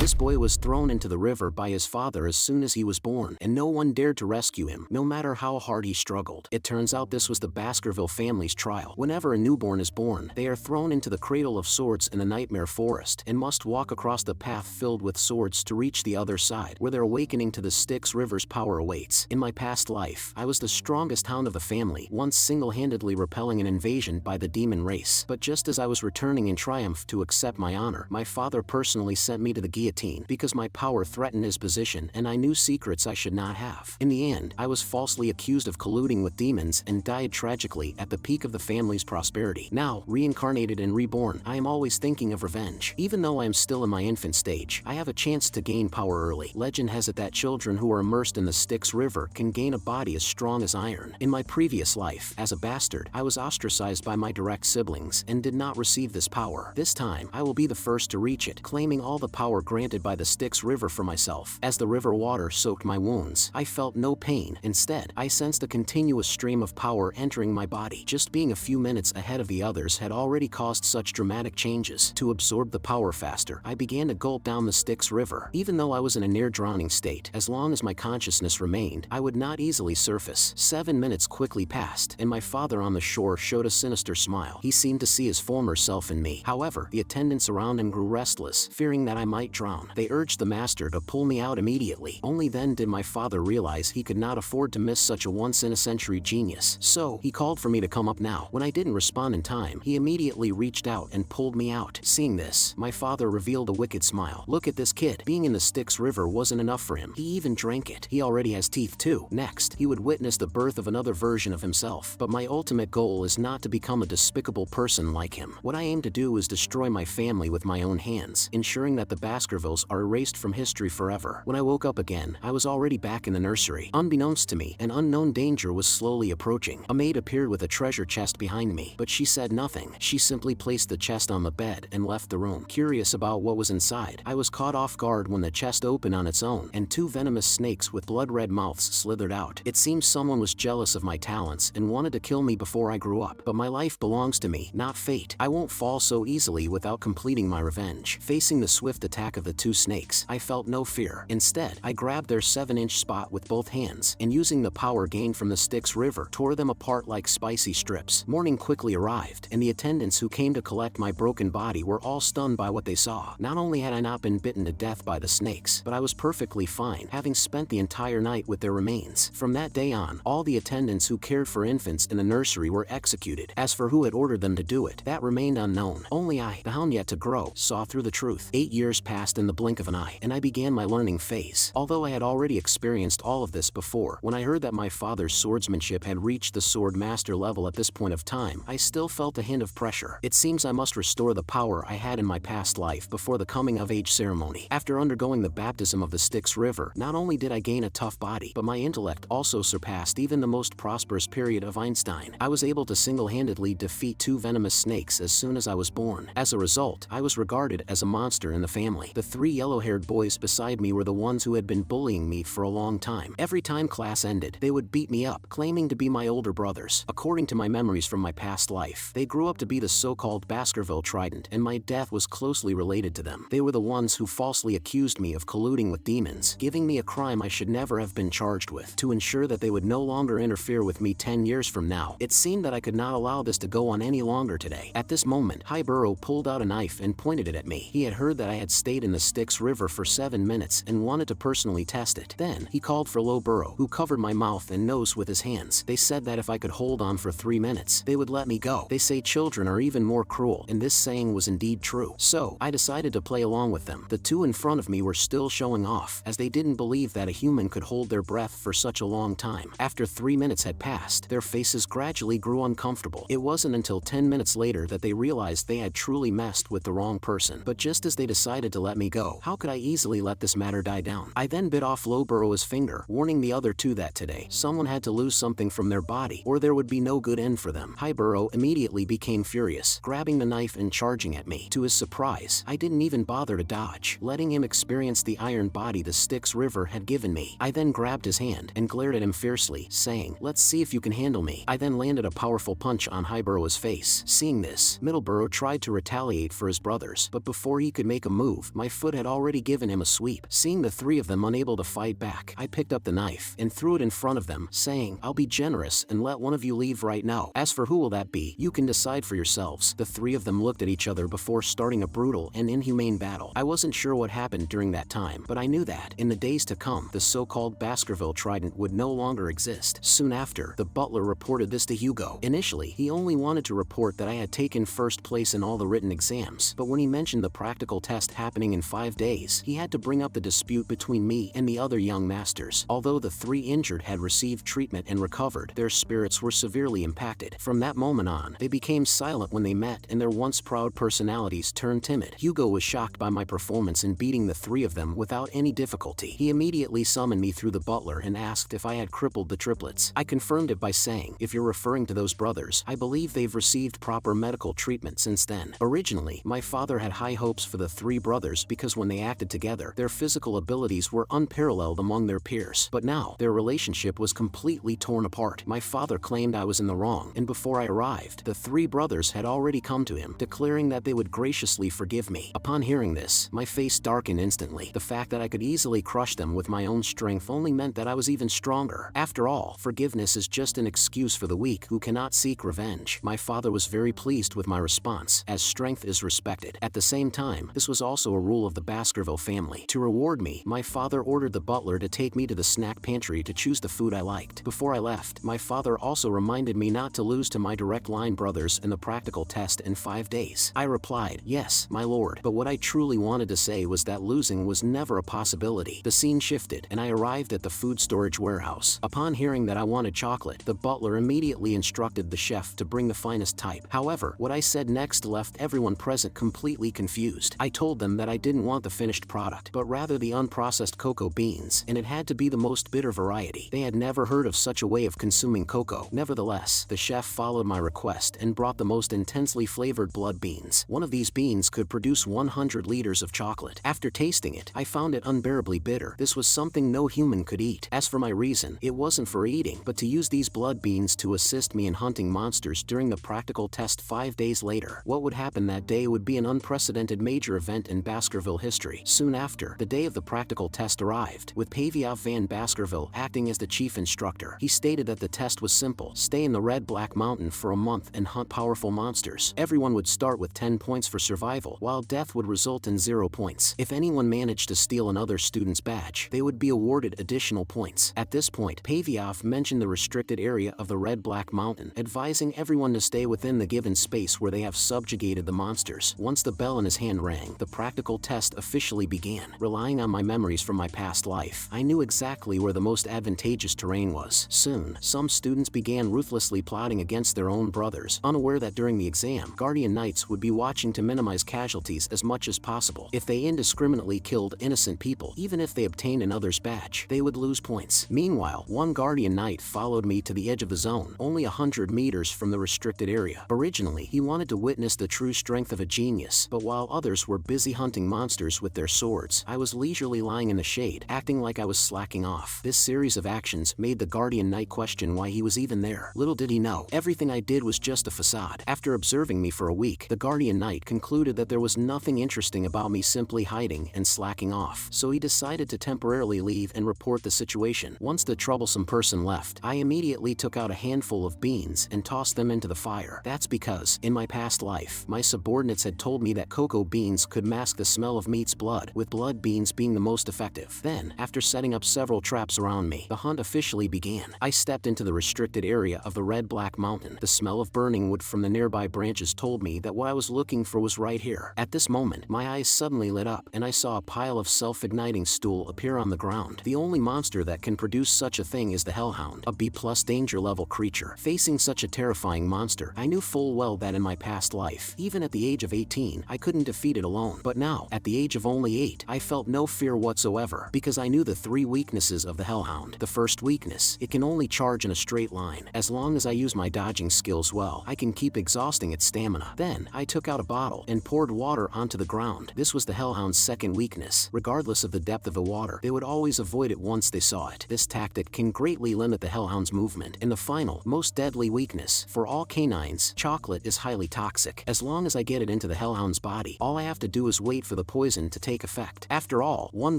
This boy was thrown into the river by his father as soon as he was born, and no one dared to rescue him, no matter how hard he struggled. It turns out this was the Baskerville family's trial. Whenever a newborn is born, they are thrown into the cradle of swords in the nightmare forest and must walk across the path filled with swords to reach the other side, where their awakening to the Styx River's power awaits. In my past life, I was the strongest hound of the family, once single-handedly repelling an invasion by the demon race. But just as I was returning in triumph to accept my honor, my father personally sent me to the guillotine because my power threatened his position and I knew secrets I should not have. In the end, I was falsely accused of colluding with demons and died tragically at the peak of the family's prosperity. Now, reincarnated and reborn, I am always thinking of revenge. Even though I am still in my infant stage, I have a chance to gain power early. Legend has it that children who are immersed in the Styx River can gain a body as strong as iron. In my previous life, as a bastard, I was ostracized by my direct siblings and did not receive this power. This time, I will be the first to reach it, claiming all the power granted by the Styx River for myself. As the river water soaked my wounds, I felt no pain. Instead, I sensed a continuous stream of power entering my body. Just being a few minutes ahead of the others had already caused such dramatic changes. To absorb the power faster, I began to gulp down the Styx River. Even though I was in a near-drowning state, as long as my consciousness remained, I would not easily surface. 7 minutes quickly passed, and my father on the shore showed a sinister smile. He seemed to see his former self in me. However, the attendants around him grew restless, fearing that I might drown. They urged the master to pull me out immediately. Only then did my father realize he could not afford to miss such a once-in-a-century genius. So, he called for me to come up now. When I didn't respond in time, he immediately reached out and pulled me out. Seeing this, my father revealed a wicked smile. Look at this kid. Being in the Styx River wasn't enough for him. He even drank it. He already has teeth too. Next, he would witness the birth of another version of himself. But my ultimate goal is not to become a despicable person like him. What I aim to do is destroy my family with my own hands, ensuring that the Baskervilles are erased from history forever. When I woke up again, I was already back in the nursery. Unbeknownst to me, an unknown danger was slowly approaching. A maid appeared with a treasure chest behind me, but she said nothing. She simply placed the chest on the bed and left the room. Curious about what was inside, I was caught off guard when the chest opened on its own, and two venomous snakes with blood-red mouths slithered out. It seems someone was jealous of my talents and wanted to kill me before I grew up. But my life belongs to me, not fate. I won't fall so easily without completing my revenge. Facing the swift attack of the two snakes, I felt no fear. Instead, I grabbed their 7-inch spot with both hands, and using the power gained from the Styx River, tore them apart like spicy strips. Morning quickly arrived, and the attendants who came to collect my broken body were all stunned by what they saw. Not only had I not been bitten to death by the snakes, but I was perfectly fine, having spent the entire night with their remains. From that day on, all the attendants who cared for infants in the nursery were executed. As for who had ordered them to do it, that remained unknown. Only I, the hound yet to grow, saw through the truth. 8 years passed in the blink of an eye, and I began my learning phase. Although I had already experienced all of this before, when I heard that my father's swordsmanship had reached the sword master level at this point of time, I still felt a hint of pressure. It seems I must restore the power I had in my past life before the coming-of-age ceremony. After undergoing the baptism of the Styx River, not only did I gain a tough body, but my intellect also surpassed even the most prosperous period of Einstein. I was able to single-handedly defeat two venomous snakes as soon as I was born. As a result, I was regarded as a monster in the family. The 3 yellow-haired boys beside me were the ones who had been bullying me for a long time. Every time class ended, they would beat me up, claiming to be my older brothers. According to my memories from my past life, they grew up to be the so-called Baskerville Trident, and my death was closely related to them. They were the ones who falsely accused me of colluding with demons, giving me a crime I should never have been charged with, to ensure that they would no longer interfere with me 10 years from now. It seemed that I could not allow this to go on any longer today. At this moment, Hiburo pulled out a knife and pointed it at me. He had heard that I had stayed in the Styx River for 7 minutes and wanted to personally test it. Then, he called for Loburo, who covered my mouth and nose with his hands. They said that if I could hold on for 3 minutes, they would let me go. They say children are even more cruel, and this saying was indeed true. So, I decided to play along with them. The two in front of me were still showing off, as they didn't believe that a human could hold their breath for such a long time. After 3 minutes had passed, their faces gradually grew uncomfortable. It wasn't until 10 minutes later that they realized they had truly messed with the wrong person. But just as they decided to let me go, how could I easily let this matter die down? I then bit off Loburo's finger, warning the other two that today, someone had to lose something from their body, or there would be no good end for them. Hiburo immediately became furious, grabbing the knife and charging at me. To his surprise, I didn't even bother to dodge, letting him experience the iron body the Styx River had given me. I then grabbed his hand and glared at him fiercely, saying, "Let's see if you can handle me." I then landed a powerful punch on Hiburo's face. Seeing this, Middleborough tried to retaliate for his brothers, but before he could make a move, my foot had already given him a sweep. Seeing the three of them unable to fight back, I picked up the knife and threw it in front of them, saying, "I'll be generous and let one of you leave right now. As for who will that be, you can decide for yourselves." The three of them looked at each other before starting a brutal and inhumane battle. I wasn't sure what happened during that time, but I knew that, in the days to come, the so-called Baskerville Trident would no longer exist. Soon after, the butler reported this to Hugo. Initially, he only wanted to report that I had taken first place in all the written exams, but when he mentioned the practical test happening in 5 days, he had to bring up the dispute between me and the other young masters. Although the three injured had received treatment and recovered, their spirits were severely impacted. From that moment on, they became silent when they met, and their once proud personalities turned timid. Hugo was shocked by my performance in beating the three of them without any difficulty. He immediately summoned me through the butler and asked if I had crippled the triplets. I confirmed it by saying, "If you're referring to those brothers, I believe they've received proper medical treatment since then." Originally, my father had high hopes for the three brothers because when they acted together, their physical abilities were unparalleled among their peers. But now, their relationship was completely torn apart. My father claimed I was in the wrong, and before I arrived, the three brothers had already come to him, declaring that they would graciously forgive me. Upon hearing this, my face darkened instantly. The fact that I could easily crush them with my own strength only meant that I was even stronger. After all, forgiveness is just an excuse for the weak who cannot seek revenge. My father was very pleased with my response, as strength is respected. At the same time, this was also a rule of the Baskerville family. To reward me, my father ordered the butler to take me to the snack pantry to choose the food I liked. Before I left, my father also reminded me not to lose to my direct line brothers in the practical test in 5 days. I replied, "Yes, my lord," but what I truly wanted to say was that losing was never a possibility. The scene shifted, and I arrived at the food storage warehouse. Upon hearing that I wanted chocolate, the butler immediately instructed the chef to bring the finest type. However, what I said next left everyone present completely confused. I told them that I didn't want the finished product, but rather the unprocessed cocoa beans, and it had to be the most bitter variety. They had never heard of such a way of consuming cocoa. Nevertheless, the chef followed my request and brought the most intensely flavored blood beans. One of these beans could produce 100 liters of chocolate. After tasting it, I found it unbearably bitter. This was something no human could eat. As for my reason, it wasn't for eating, but to use these blood beans to assist me in hunting monsters during the practical test 5 days later. What would happen that day would be an unprecedented major event in Baskerville history. Soon after, the day of the practical test arrived, with Paviov Van Baskerville acting as the chief instructor. He stated that the test was simple: stay in the Red Black Mountain for a month and hunt powerful monsters. Everyone would start with 10 points for survival, while death would result in 0 points. If anyone managed to steal another student's badge, they would be awarded additional points. At this point, Paviov mentioned the restricted area of the Red Black Mountain, advising everyone to stay within the given space where they have subjugated the monsters. Once the bell in his hand rang, the practical test officially began. Relying on my memories from my past life, I knew exactly where the most advantageous terrain was. Soon, some students began ruthlessly plotting against their own brothers, unaware that during the exam, Guardian Knights would be watching to minimize casualties as much as possible. If they indiscriminately killed innocent people, even if they obtained another's badge, they would lose points. Meanwhile, one Guardian Knight followed me to the edge of the zone, only 100 meters from the restricted area. Originally, he wanted to witness the true strength of a genius, but while others were busy hunting monsters with their swords, I was leisurely lying in the shade, acting like I was slacking off. This series of actions made the Guardian Knight question why he was even there. Little did he know, everything I did was just a facade. After observing me for a week, the Guardian Knight concluded that there was nothing interesting about me simply hiding and slacking off, so he decided to temporarily leave and report the situation. Once the troublesome person left, I immediately took out a handful of beans and tossed them into the fire. That's because, in my past life, my subordinates had told me that cocoa beans could mask the smell of meat's blood, with blood beans being the most effective. Then, after setting up several traps around me, the hunt officially began. I stepped into the restricted area of the Red Black Mountain. The smell of burning wood from the nearby branches told me that what I was looking for was right here. At this moment, my eyes suddenly lit up, and I saw a pile of self-igniting stool appear on the ground. The only monster that can produce such a thing is the Hellhound, a B+ danger level creature. Facing such a terrifying monster, I knew full well that in my past life, even at the age of 18, I couldn't defeat it alone. But now, at the age of only 8, I felt no fear whatsoever, because I knew the 3 weaknesses of the Hellhound. The first weakness: it can only charge in a straight line. As long as I use my dodging skills well, I can keep exhausting its stamina. Then, I took out a bottle and poured water onto the ground. This was the Hellhound's second weakness. Regardless of the depth of the water, they would always avoid it once they saw it. This tactic can greatly limit the Hellhound's movement. And the final, most deadly weakness: for all canines, chocolate is highly toxic. As long as I get it into the Hellhound's body, all I have to do is wait for the the poison to take effect. After all, one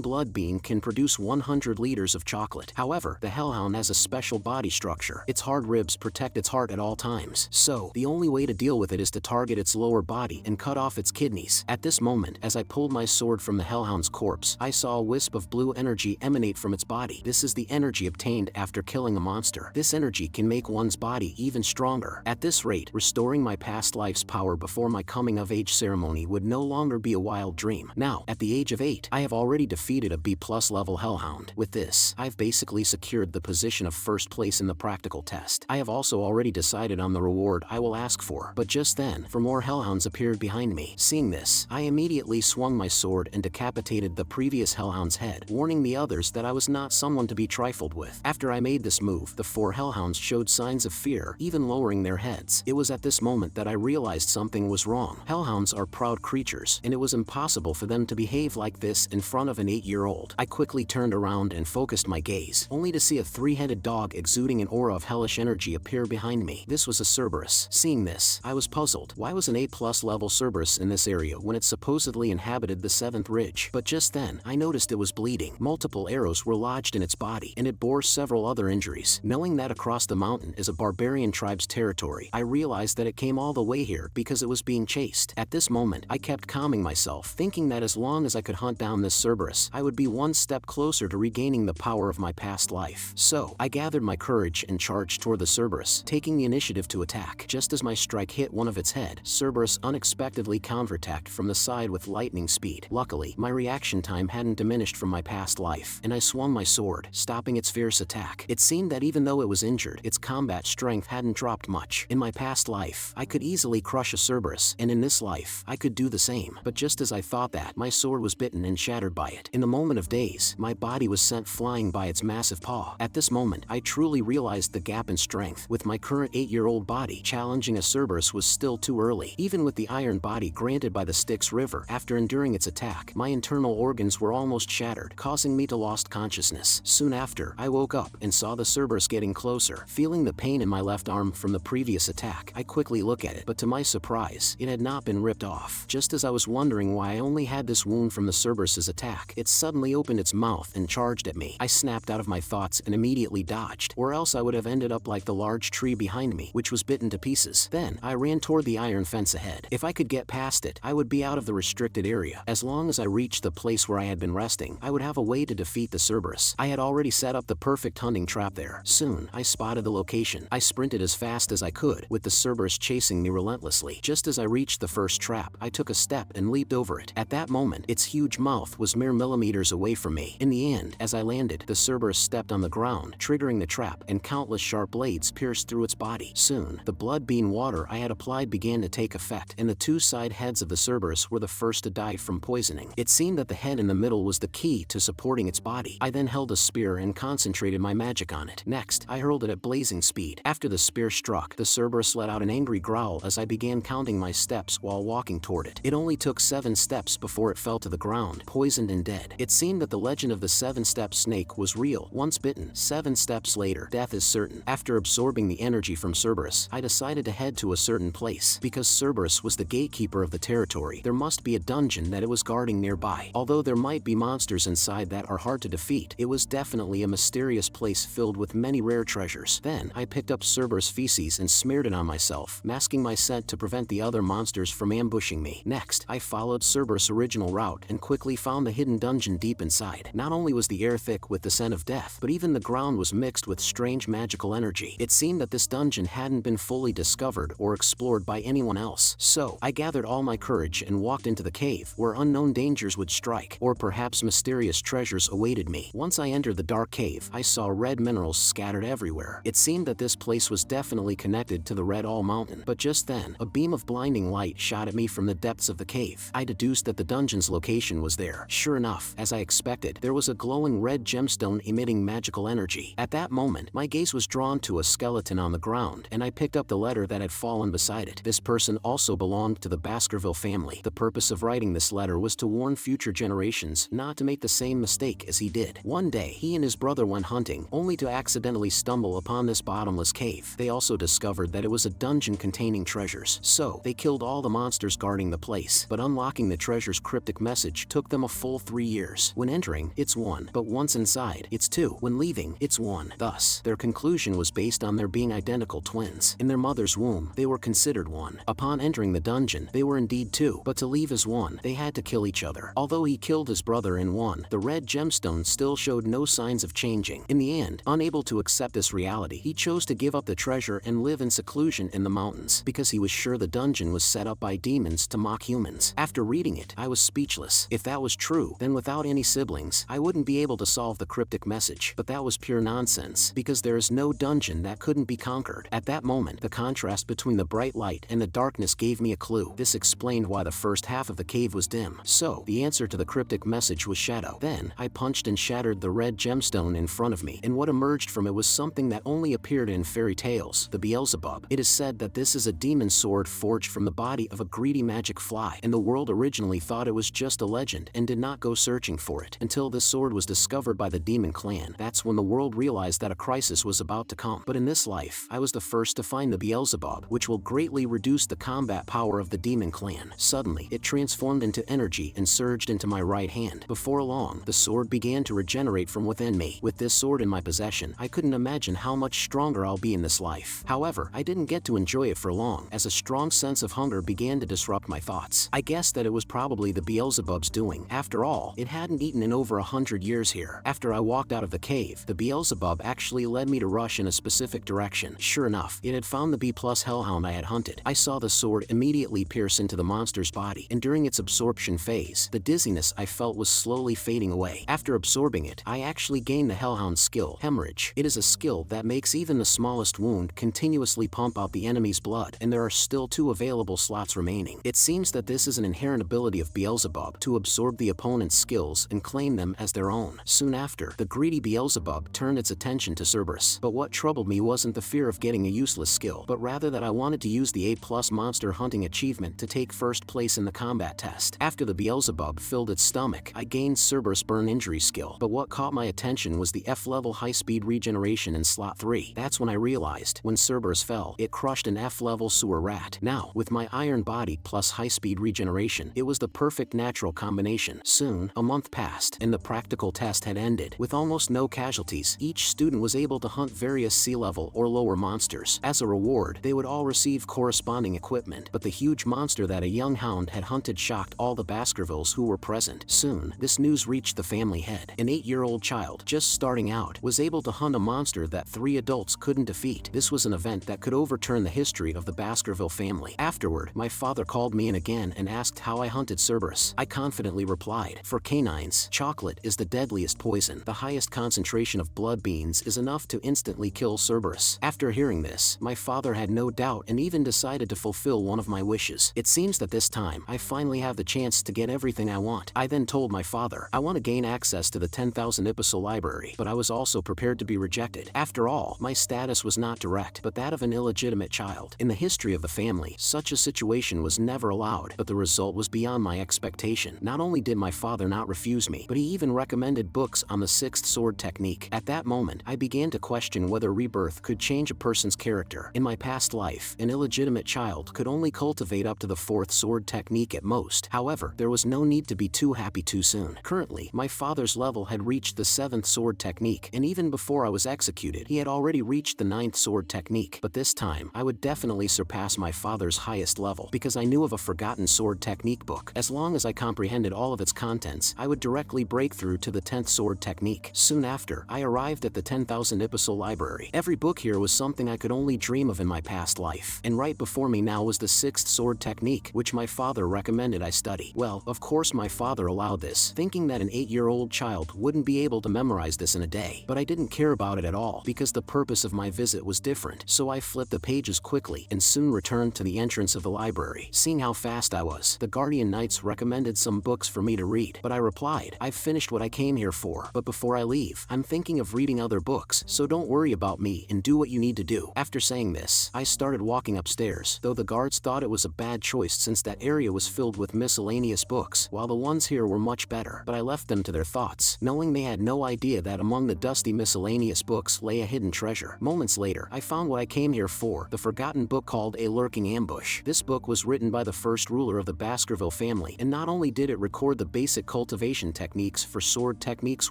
blood bean can produce 100 liters of chocolate. However, the hellhound has a special body structure. Its hard ribs protect its heart at all times. So, the only way to deal with it is to target its lower body and cut off its kidneys. At this moment, as I pulled my sword from the hellhound's corpse, I saw a wisp of blue energy emanate from its body. This is the energy obtained after killing a monster. This energy can make one's body even stronger. At this rate, restoring my past life's power before my coming-of-age ceremony would no longer be a wild dream. Now, at the age of 8, I have already defeated a B+ level hellhound. With this, I've basically secured the position of first place in the practical test. I have also already decided on the reward I will ask for, but just then, more hellhounds appeared behind me. Seeing this, I immediately swung my sword and decapitated the previous hellhound's head, warning the others that I was not someone to be trifled with. After I made this move, the 4 hellhounds showed signs of fear, even lowering their heads. It was at this moment that I realized something was wrong. Hellhounds are proud creatures, and it was impossible for them to behave like this in front of an 8-year-old. I quickly turned around and focused my gaze, only to see a 3-headed dog exuding an aura of hellish energy appear behind me. This was a Cerberus. Seeing this, I was puzzled. Why was an A+ level Cerberus in this area when it supposedly inhabited the 7th ridge? But just then, I noticed it was bleeding. Multiple arrows were lodged in its body, and it bore several other injuries. Knowing that across the mountain is a barbarian tribe's territory, I realized that it came all the way here because it was being chased. At this moment, I kept calming myself, thinking that as long as I could hunt down this Cerberus, I would be one step closer to regaining the power of my past life. So, I gathered my courage and charged toward the Cerberus, taking the initiative to attack. Just as my strike hit one of its head, Cerberus unexpectedly counterattacked from the side with lightning speed. Luckily, my reaction time hadn't diminished from my past life, and I swung my sword, stopping its fierce attack. It seemed that even though it was injured, its combat strength hadn't dropped much. In my past life, I could easily crush a Cerberus, and in this life, I could do the same. But just as I thought that, my sword was bitten and shattered by it. In the moment of daze, my body was sent flying by its massive paw. At this moment, I truly realized the gap in strength. With my current 8-year-old body, challenging a Cerberus was still too early. Even with the iron body granted by the Styx River, after enduring its attack, my internal organs were almost shattered, causing me to lost consciousness. Soon after, I woke up and saw the Cerberus getting closer. Feeling the pain in my left arm from the previous attack, I quickly look at it, but to my surprise, it had not been ripped off. Just as I was wondering why I only had this wound from the Cerberus's attack, it suddenly opened its mouth and charged at me. I snapped out of my thoughts and immediately dodged, or else I would have ended up like the large tree behind me, which was bitten to pieces. Then, I ran toward the iron fence ahead. If I could get past it, I would be out of the restricted area. As long as I reached the place where I had been resting, I would have a way to defeat the Cerberus. I had already set up the perfect hunting trap there. Soon, I spotted the location. I sprinted as fast as I could, with the Cerberus chasing me relentlessly. Just as I reached the first trap, I took a step and leaped over it. At that moment, its huge mouth was mere millimeters away from me. In the end, as I landed, the Cerberus stepped on the ground, triggering the trap, and countless sharp blades pierced through its body. Soon, the blood bean water I had applied began to take effect, and the 2 side heads of the Cerberus were the first to die from poisoning. It seemed that the head in the middle was the key to supporting its body. I then held a spear and concentrated my magic on it. Next, I hurled it at blazing speed. After the spear struck, the Cerberus let out an angry growl as I began counting my steps while walking toward it. It only took 7 steps before it fell to the ground, poisoned and dead. It seemed that the legend of the 7-step snake was real. Once bitten, 7 steps later, death is certain. After absorbing the energy from Cerberus, I decided to head to a certain place. Because Cerberus was the gatekeeper of the territory, there must be a dungeon that it was guarding nearby. Although there might be monsters inside that are hard to defeat, it was definitely a mysterious place filled with many rare treasures. Then, I picked up Cerberus feces and smeared it on myself, masking my scent to prevent the other monsters from ambushing me. Next, I followed Cerberus' original route and quickly found the hidden dungeon deep inside. Not only was the air thick with the scent of death, but even the ground was mixed with strange magical energy. It seemed that this dungeon hadn't been fully discovered or explored by anyone else. So, I gathered all my courage and walked into the cave, where unknown dangers would strike, or perhaps mysterious treasures awaited me. Once I entered the dark cave, I saw red minerals scattered everywhere. It seemed that this place was definitely connected to the Red All Mountain. But just then, a beam of blinding light shot at me from the depths of the cave. I deduced that the dungeon's location was there. Sure enough, as I expected, there was a glowing red gemstone emitting magical energy. At that moment, my gaze was drawn to a skeleton on the ground, and I picked up the letter that had fallen beside it. This person also belonged to the Baskerville family. The purpose of writing this letter was to warn future generations not to make the same mistake as he did. One day, he and his brother went hunting, only to accidentally stumble upon this bottomless cave. They also discovered that it was a dungeon containing treasures. So, they killed all the monsters guarding the place, but unlocking the treasure treasure's cryptic message took them a full 3 years. When entering, it's 1, but once inside, it's 2. When leaving, it's 1. Thus, their conclusion was based on their being identical twins. In their mother's womb, they were considered 1. Upon entering the dungeon, they were indeed 2, but to leave as 1, they had to kill each other. Although he killed his brother in 1, the red gemstone still showed no signs of changing. In the end, unable to accept this reality, he chose to give up the treasure and live in seclusion in the mountains, because he was sure the dungeon was set up by demons to mock humans. After reading it, I was speechless. If that was true, then without any siblings, I wouldn't be able to solve the cryptic message. But that was pure nonsense, because there is no dungeon that couldn't be conquered. At that moment, the contrast between the bright light and the darkness gave me a clue. This explained why the first half of the cave was dim. So, the answer to the cryptic message was shadow. Then, I punched and shattered the red gemstone in front of me, and what emerged from it was something that only appeared in fairy tales, the Beelzebub. It is said that this is a demon sword forged from the body of a greedy magic fly, and the world originally thought it was just a legend and did not go searching for it, until this sword was discovered by the demon clan. That's when the world realized that a crisis was about to come. But in this life, I was the first to find the Beelzebub, which will greatly reduce the combat power of the demon clan. Suddenly, it transformed into energy and surged into my right hand. Before long, the sword began to regenerate from within me. With this sword in my possession, I couldn't imagine how much stronger I'll be in this life. However, I didn't get to enjoy it for long, as a strong sense of hunger began to disrupt my thoughts. I guessed that it was probably the Beelzebub's doing. After all, it hadn't eaten in over 100 years here. After I walked out of the cave, the Beelzebub actually led me to rush in a specific direction. Sure enough, it had found the B+ hellhound I had hunted. I saw the sword immediately pierce into the monster's body, and during its absorption phase, the dizziness I felt was slowly fading away. After absorbing it, I actually gained the hellhound's skill, hemorrhage. It is a skill that makes even the smallest wound continuously pump out the enemy's blood, and there are still 2 available slots remaining. It seems that this is an inherent ability of Beelzebub to absorb the opponent's skills and claim them as their own. Soon after, the greedy Beelzebub turned its attention to Cerberus. But what troubled me wasn't the fear of getting a useless skill, but rather that I wanted to use the A+ monster hunting achievement to take first place in the combat test. After the Beelzebub filled its stomach, I gained Cerberus burn injury skill, but what caught my attention was the F-level high-speed regeneration in slot 3. That's when I realized, when Cerberus fell, it crushed an F-level sewer rat. Now, with my iron body plus high-speed regeneration, it was the perfect natural combination. Soon, a month passed, and the practical test had ended. With almost no casualties, each student was able to hunt various sea-level or lower monsters. As a reward, they would all receive corresponding equipment, but the huge monster that a young hound had hunted shocked all the Baskervilles who were present. Soon, this news reached the family head. An 8-year-old child, just starting out, was able to hunt a monster that 3 adults couldn't defeat. This was an event that could overturn the history of the Baskerville family. Afterward, my father called me in again and asked how I hunted Cerberus. I confidently replied, "For canines, chocolate is the deadliest poison. The highest concentration of blood beans is enough to instantly kill Cerberus." After hearing this, my father had no doubt and even decided to fulfill one of my wishes. It seems that this time, I finally have the chance to get everything I want. I then told my father, I want to gain access to the 10,000 Epistle library, but I was also prepared to be rejected. After all, my status was not direct, but that of an illegitimate child. In the history of the family, such a situation was never allowed, but the result was beyond my expectation. Not only did my father not refuse me, but he even recommended books on the 6th sword technique. At that moment, I began to question whether rebirth could change a person's character. In my past life, an illegitimate child could only cultivate up to the 4th sword technique at most. However, there was no need to be too happy too soon. Currently, my father's level had reached the 7th sword technique, and even before I was executed, he had already reached the 9th sword technique. But this time, I would definitely surpass my father's highest level, because I knew of a forgotten sword technique book. As long as I comprehended all of its contents, I would directly break through to the 10th sword technique. Soon after, I arrived at the 10,000 Epistle library. Every book here was something I could only dream of in my past life. And right before me now was the 6th sword technique, which my father recommended I study. Well, of course my father allowed this, thinking that an 8-year-old child wouldn't be able to memorize this in a day. But I didn't care about it at all, because the purpose of my visit was different. So I flipped the pages quickly, and soon returned to the entrance of the library. Seeing how fast I was, the Guardian Knights recommended some books for me to read, but I replied, I've finished what I came here for, but before I leave, I'm thinking of reading other books, so don't worry about me and do what you need to do. After saying this, I started walking upstairs, though the guards thought it was a bad choice since that area was filled with miscellaneous books, while the ones here were much better. But I left them to their thoughts, knowing they had no idea that among the dusty miscellaneous books lay a hidden treasure. Moments later, I found what I came here for, the forgotten book called A Lurking Ambush. This book was written by the first ruler of the Baskerville family, and not only did it record the basic cultivation techniques for sword techniques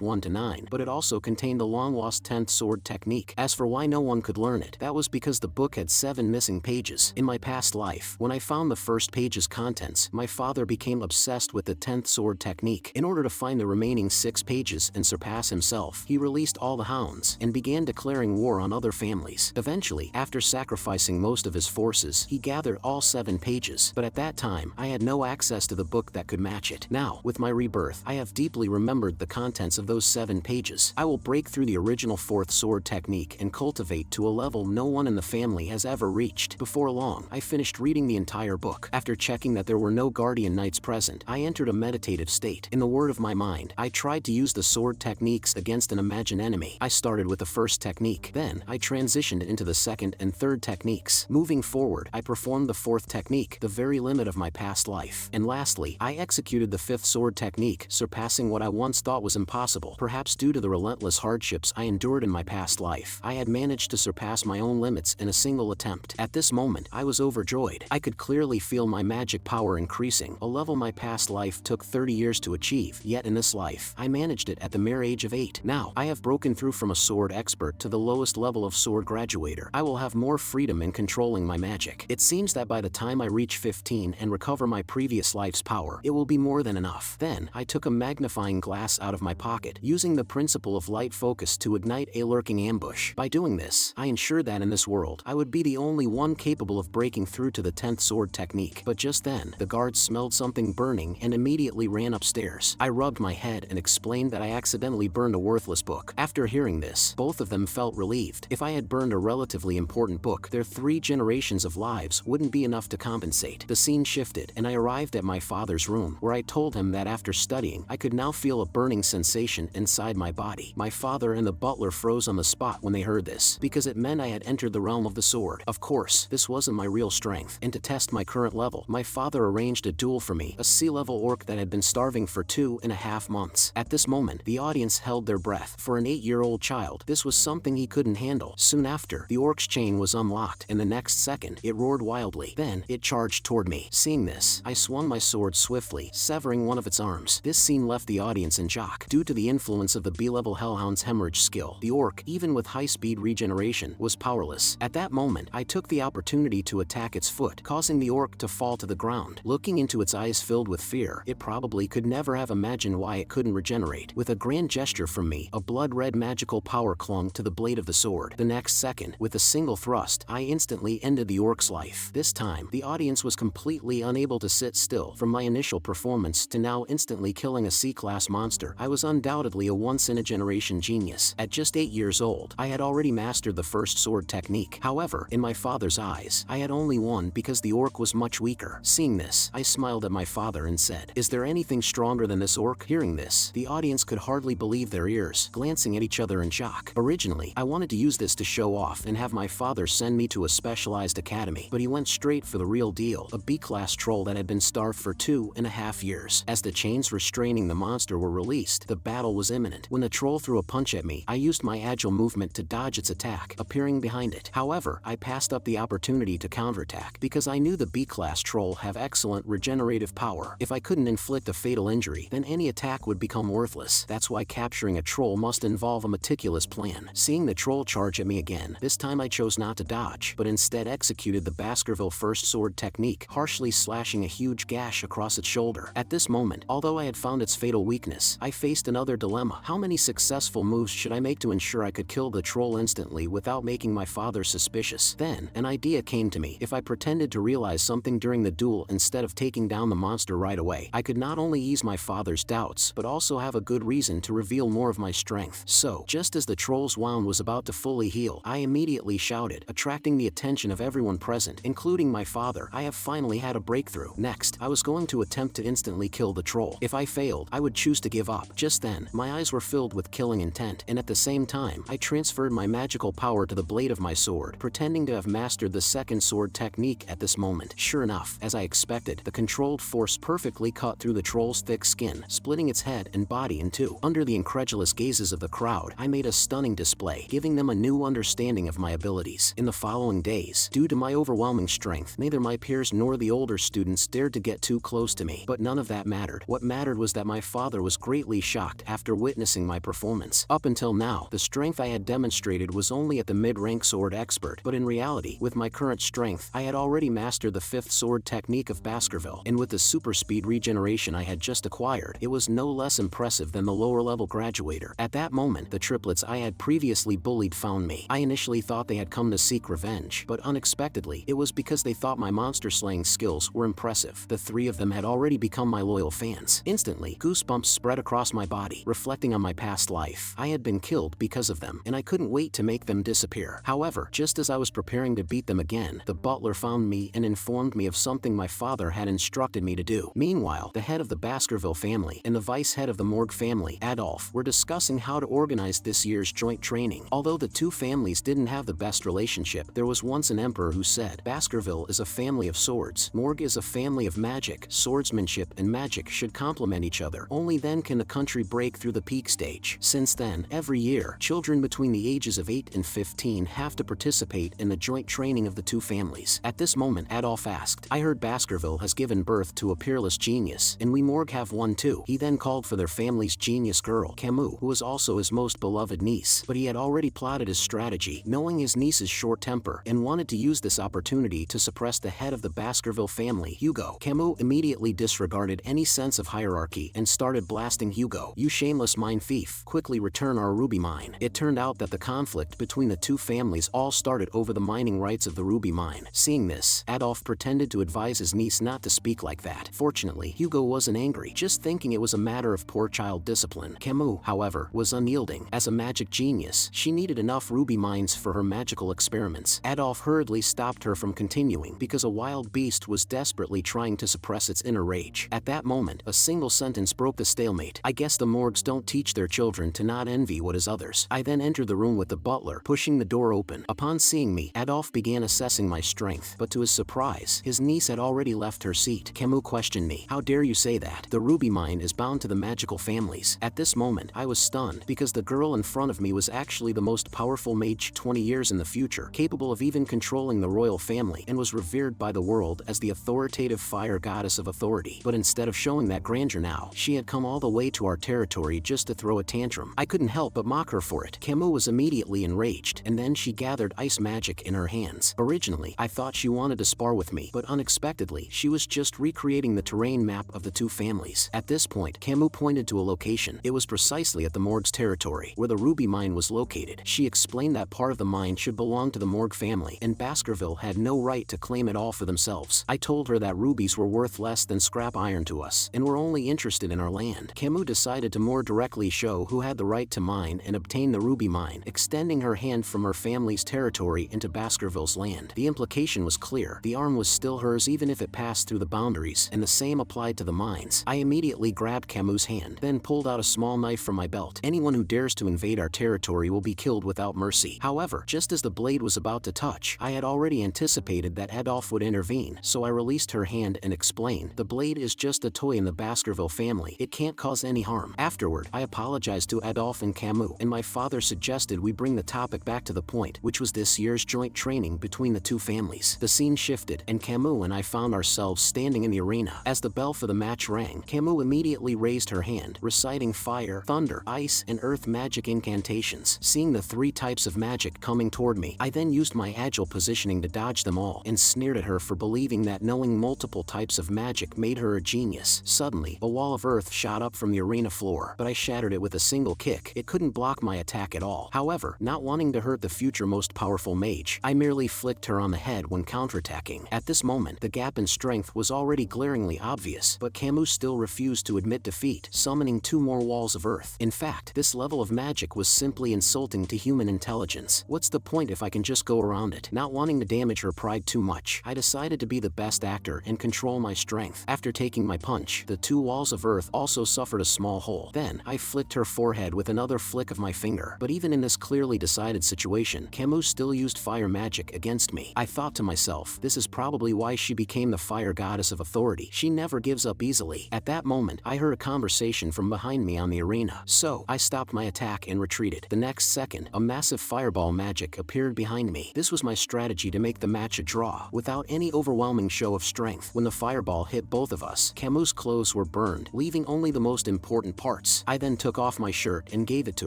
1 to 9, but it also contained the long-lost 10th sword technique. As for why no one could learn it, that was because the book had 7 missing pages. In my past life, when I found the first page's contents, my father became obsessed with the 10th sword technique. In order to find the remaining 6 pages and surpass himself, he released all the hounds and began declaring war on other families. Eventually, after sacrificing most of his forces, he gathered all 7 pages, but at that time, I had no access to the book that could match it. Now, with my rebirth, I have deeply remembered the contents of those 7 pages. I will break through the original 4th sword technique and cultivate to a level no one in the family has ever reached. Before long, I finished reading the entire book. After checking that there were no guardian knights present, I entered a meditative state. In the word of my mind, I tried to use the sword techniques against an imagined enemy. I started with the first technique, then I transitioned into the second and third techniques. Moving forward, I performed the 4th technique, the very limit of my past life. And lastly, I executed the 5th sword technique, surpassing what I once thought was impossible. Perhaps due to the relentless hardships I endured in my past life, I had managed to surpass my own limits in a single attempt. At this moment, I was overjoyed. I could clearly feel my magic power increasing, a level my past life took 30 years to achieve, yet in this life, I managed it at the mere age of 8. Now, I have broken through from a sword expert to the lowest level of sword graduator. I will have more freedom in controlling my magic. It seems that by the time I reach 15 and recover my previous life's power, it will be more than enough. Then, I took a magnifying glass out of my pocket, using the principle of light focus to ignite a lurking ambush. By doing this, I ensured that in this world, I would be the only one capable of breaking through to the 10th sword technique. But just then, the guards smelled something burning and immediately ran upstairs. I rubbed my head and explained that I accidentally burned a worthless book. After hearing this, both of them felt relieved. If I had burned a relatively important book, their 3 generations of lives wouldn't be enough to compensate. The scene shifted, and I arrived at my father's room, where I told him that after studying, I could now feel a burning sensation inside my body. My father and the butler froze on the spot when they heard this, because it meant I had entered the realm of the sword. Of course, this wasn't my real strength, and to test my current level, my father arranged a duel for me, a sea-level orc that had been starving for 2.5 months. At this moment, the audience held their breath. For an 8-year-old child, this was something he couldn't handle. Soon after, the orc's chain was unlocked, and the next second, it roared wildly. Then, it charged toward me. Seeing this, I swung my sword swiftly, severing one of its arms. This scene left the audience in shock. Due to the influence of the B-level Hellhound's hemorrhage skill, the orc, even with high-speed regeneration, was powerless. At that moment, I took the opportunity to attack its foot, causing the orc to fall to the ground. Looking into its eyes filled with fear, it probably could never have imagined why it couldn't regenerate. With a grand gesture from me, a blood-red magical power clung to the blade of the sword. The next second, with a single thrust, I instantly ended the orc's life. This time, the audience was completely unable to sit still. From my initial performance to now instantly killing a C-class monster, I was undoubtedly a once-in-a-generation genius. At just 8 years old, I had already mastered the first sword technique. However, in my father's eyes, I had only won because the orc was much weaker. Seeing this, I smiled at my father and said, "Is there anything stronger than this orc?" Hearing this, the audience could hardly believe their ears, glancing at each other in shock. Originally, I wanted to use this to show off and have my father send me to a specialized academy, but he went straight for the real deal, a B-class troll that had been starved for 2.5 years. As the chains restraining the monster were released, the battle was imminent. When the troll threw a punch at me, I used my agile movement to dodge its attack, appearing behind it. However, I passed up the opportunity to counterattack because I knew the B-class troll have excellent regenerative power. If I couldn't inflict a fatal injury, then any attack would become worthless. That's why capturing a troll must involve a meticulous plan. Seeing the troll charge at me again, this time I chose not to dodge, but instead executed the Baskerville first sword technique, harshly slashing a huge gash across its shoulder. At this moment, although I had found its fatal weakness, I faced another dilemma. How many successful moves should I make to ensure I could kill the troll instantly without making my father suspicious? Then, an idea came to me. If I pretended to realize something during the duel instead of taking down the monster right away, I could not only ease my father's doubts, but also have a good reason to reveal more of my strength. So, just as the troll's wound was about to fully heal, I immediately shouted, attracting the attention of everyone present, including my father. I have finally had a breakthrough. Next, I was going to attempt to instantly kill the troll. If I failed, I would choose to give up. Just then, my eyes were filled with killing intent, and at the same time, I transferred my magical power to the blade of my sword, pretending to have mastered the second sword technique at this moment. Sure enough, as I expected, the controlled force perfectly cut through the troll's thick skin, splitting its head and body in two. Under the incredulous gazes of the crowd, I made a stunning display, giving them a new understanding of my abilities. In the following days, due to my overwhelming strength, neither my peers nor the older students dared to get get too close to me. But none of that mattered. What mattered was that my father was greatly shocked after witnessing my performance. Up until now, the strength I had demonstrated was only at the mid-rank sword expert, but in reality, with my current strength, I had already mastered the 5th sword technique of Baskerville, and with the super speed regeneration I had just acquired, it was no less impressive than the lower-level graduator. At that moment, the triplets I had previously bullied found me. I initially thought they had come to seek revenge, but unexpectedly, it was because they thought my monster-slaying skills were impressive. The 3 of them had already become my loyal fans. Instantly, goosebumps spread across my body, reflecting on my past life. I had been killed because of them, and I couldn't wait to make them disappear. However, just as I was preparing to beat them again, the butler found me and informed me of something my father had instructed me to do. Meanwhile, the head of the Baskerville family and the vice head of the Morgue family, Adolf, were discussing how to organize this year's joint training. Although the two families didn't have the best relationship, there was once an emperor who said, Baskerville is a family of swords, Morgue is a family of magic. Swordsmanship and magic should complement each other. Only then can the country break through the peak stage. Since then, every year, children between the ages of 8 and 15 have to participate in the joint training of the two families. At this moment, Adolf asked, I heard Baskerville has given birth to a peerless genius, and we Morgue have one too. He then called for their family's genius girl, Camus, who was also his most beloved niece, but he had already plotted his strategy, knowing his niece's short temper, and wanted to use this opportunity to suppress the head of the Baskerville family, Hugo. Camus immediately disregarded any sense of hierarchy and started blasting Hugo. You shameless mine thief, quickly return our ruby mine. It turned out that the conflict between the two families all started over the mining rights of the ruby mine. Seeing this, Adolf pretended to advise his niece not to speak like that. Fortunately, Hugo wasn't angry, just thinking it was a matter of poor child discipline. Camus, however, was unyielding. As a magic genius, she needed enough ruby mines for her magical experiments. Adolf hurriedly stopped her from continuing because a wild beast was desperately trying to suppress its inner rage. At that moment, a single sentence broke the stalemate. I guess the Morgues don't teach their children to not envy what is others. I then entered the room with the butler, pushing the door open. Upon seeing me, Adolf began assessing my strength, but to his surprise, his niece had already left her seat. Camus questioned me. How dare you say that? The ruby mine is bound to the magical families. At this moment, I was stunned because the girl in front of me was actually the most powerful mage 20 years in the future, capable of even controlling the royal family, and was revered by the world as the authoritative fire goddess of authority. But instead of showing that grandeur now, she had come all the way to our territory just to throw a tantrum. I couldn't help but mock her for it. Camus was immediately enraged, and then she gathered ice magic in her hands. Originally, I thought she wanted to spar with me, but unexpectedly, she was just recreating the terrain map of the two families. At this point, Camus pointed to a location. It was precisely at the Morgue's territory, where the ruby mine was located. She explained that part of the mine should belong to the Morgue family, and Baskerville had no right to claim it all for themselves. I told her that rubies were worth less than scrap iron to us, and were only interested in our land. Camus decided to more directly show who had the right to mine and obtain the ruby mine, extending her hand from her family's territory into Baskerville's land. The implication was clear. The arm was still hers even if it passed through the boundaries, and the same applied to the mines. I immediately grabbed Camus' hand, then pulled out a small knife from my belt. Anyone who dares to invade our territory will be killed without mercy. However, just as the blade was about to touch, I had already anticipated that Adolf would intervene, so I released her hand and explained, the blade is just a toy in the Baskerville family. It can't cause any harm. Afterward, I apologized to Adolf and Camus, and my father suggested we bring the topic back to the point, which was this year's joint training between the two families. The scene shifted, and Camus and I found ourselves standing in the arena. As the bell for the match rang, Camus immediately raised her hand, reciting fire, thunder, ice, and earth magic incantations. Seeing the 3 types of magic coming toward me, I then used my agile positioning to dodge them all, and sneered at her for believing that knowing multiple types of magic made her a genius. Suddenly, a wall of earth shot up from the arena floor, but I shattered it with a single kick. It couldn't block my attack at all. However, not wanting to hurt the future most powerful mage, I merely flicked her on the head when counterattacking. At this moment, the gap in strength was already glaringly obvious, but Camus still refused to admit defeat, summoning 2 more walls of earth. In fact, this level of magic was simply insulting to human intelligence. What's the point if I can just go around it? Not wanting to damage her pride too much, I decided to be the best actor and control my strength. After taking my punch, the 2 walls of earth also suffered a small hole. Then, I flicked her forehead with another flick of my finger. But even in this clearly decided situation, Camus still used fire magic against me. I thought to myself, this is probably why she became the fire goddess of authority. She never gives up easily. At that moment, I heard a conversation from behind me on the arena. So, I stopped my attack and retreated. The next second, a massive fireball magic appeared behind me. This was my strategy to make the match a draw, without any overwhelming show of strength. When the fireball hit both of us. Camu's clothes were burned, leaving only the most important parts. I then took off my shirt and gave it to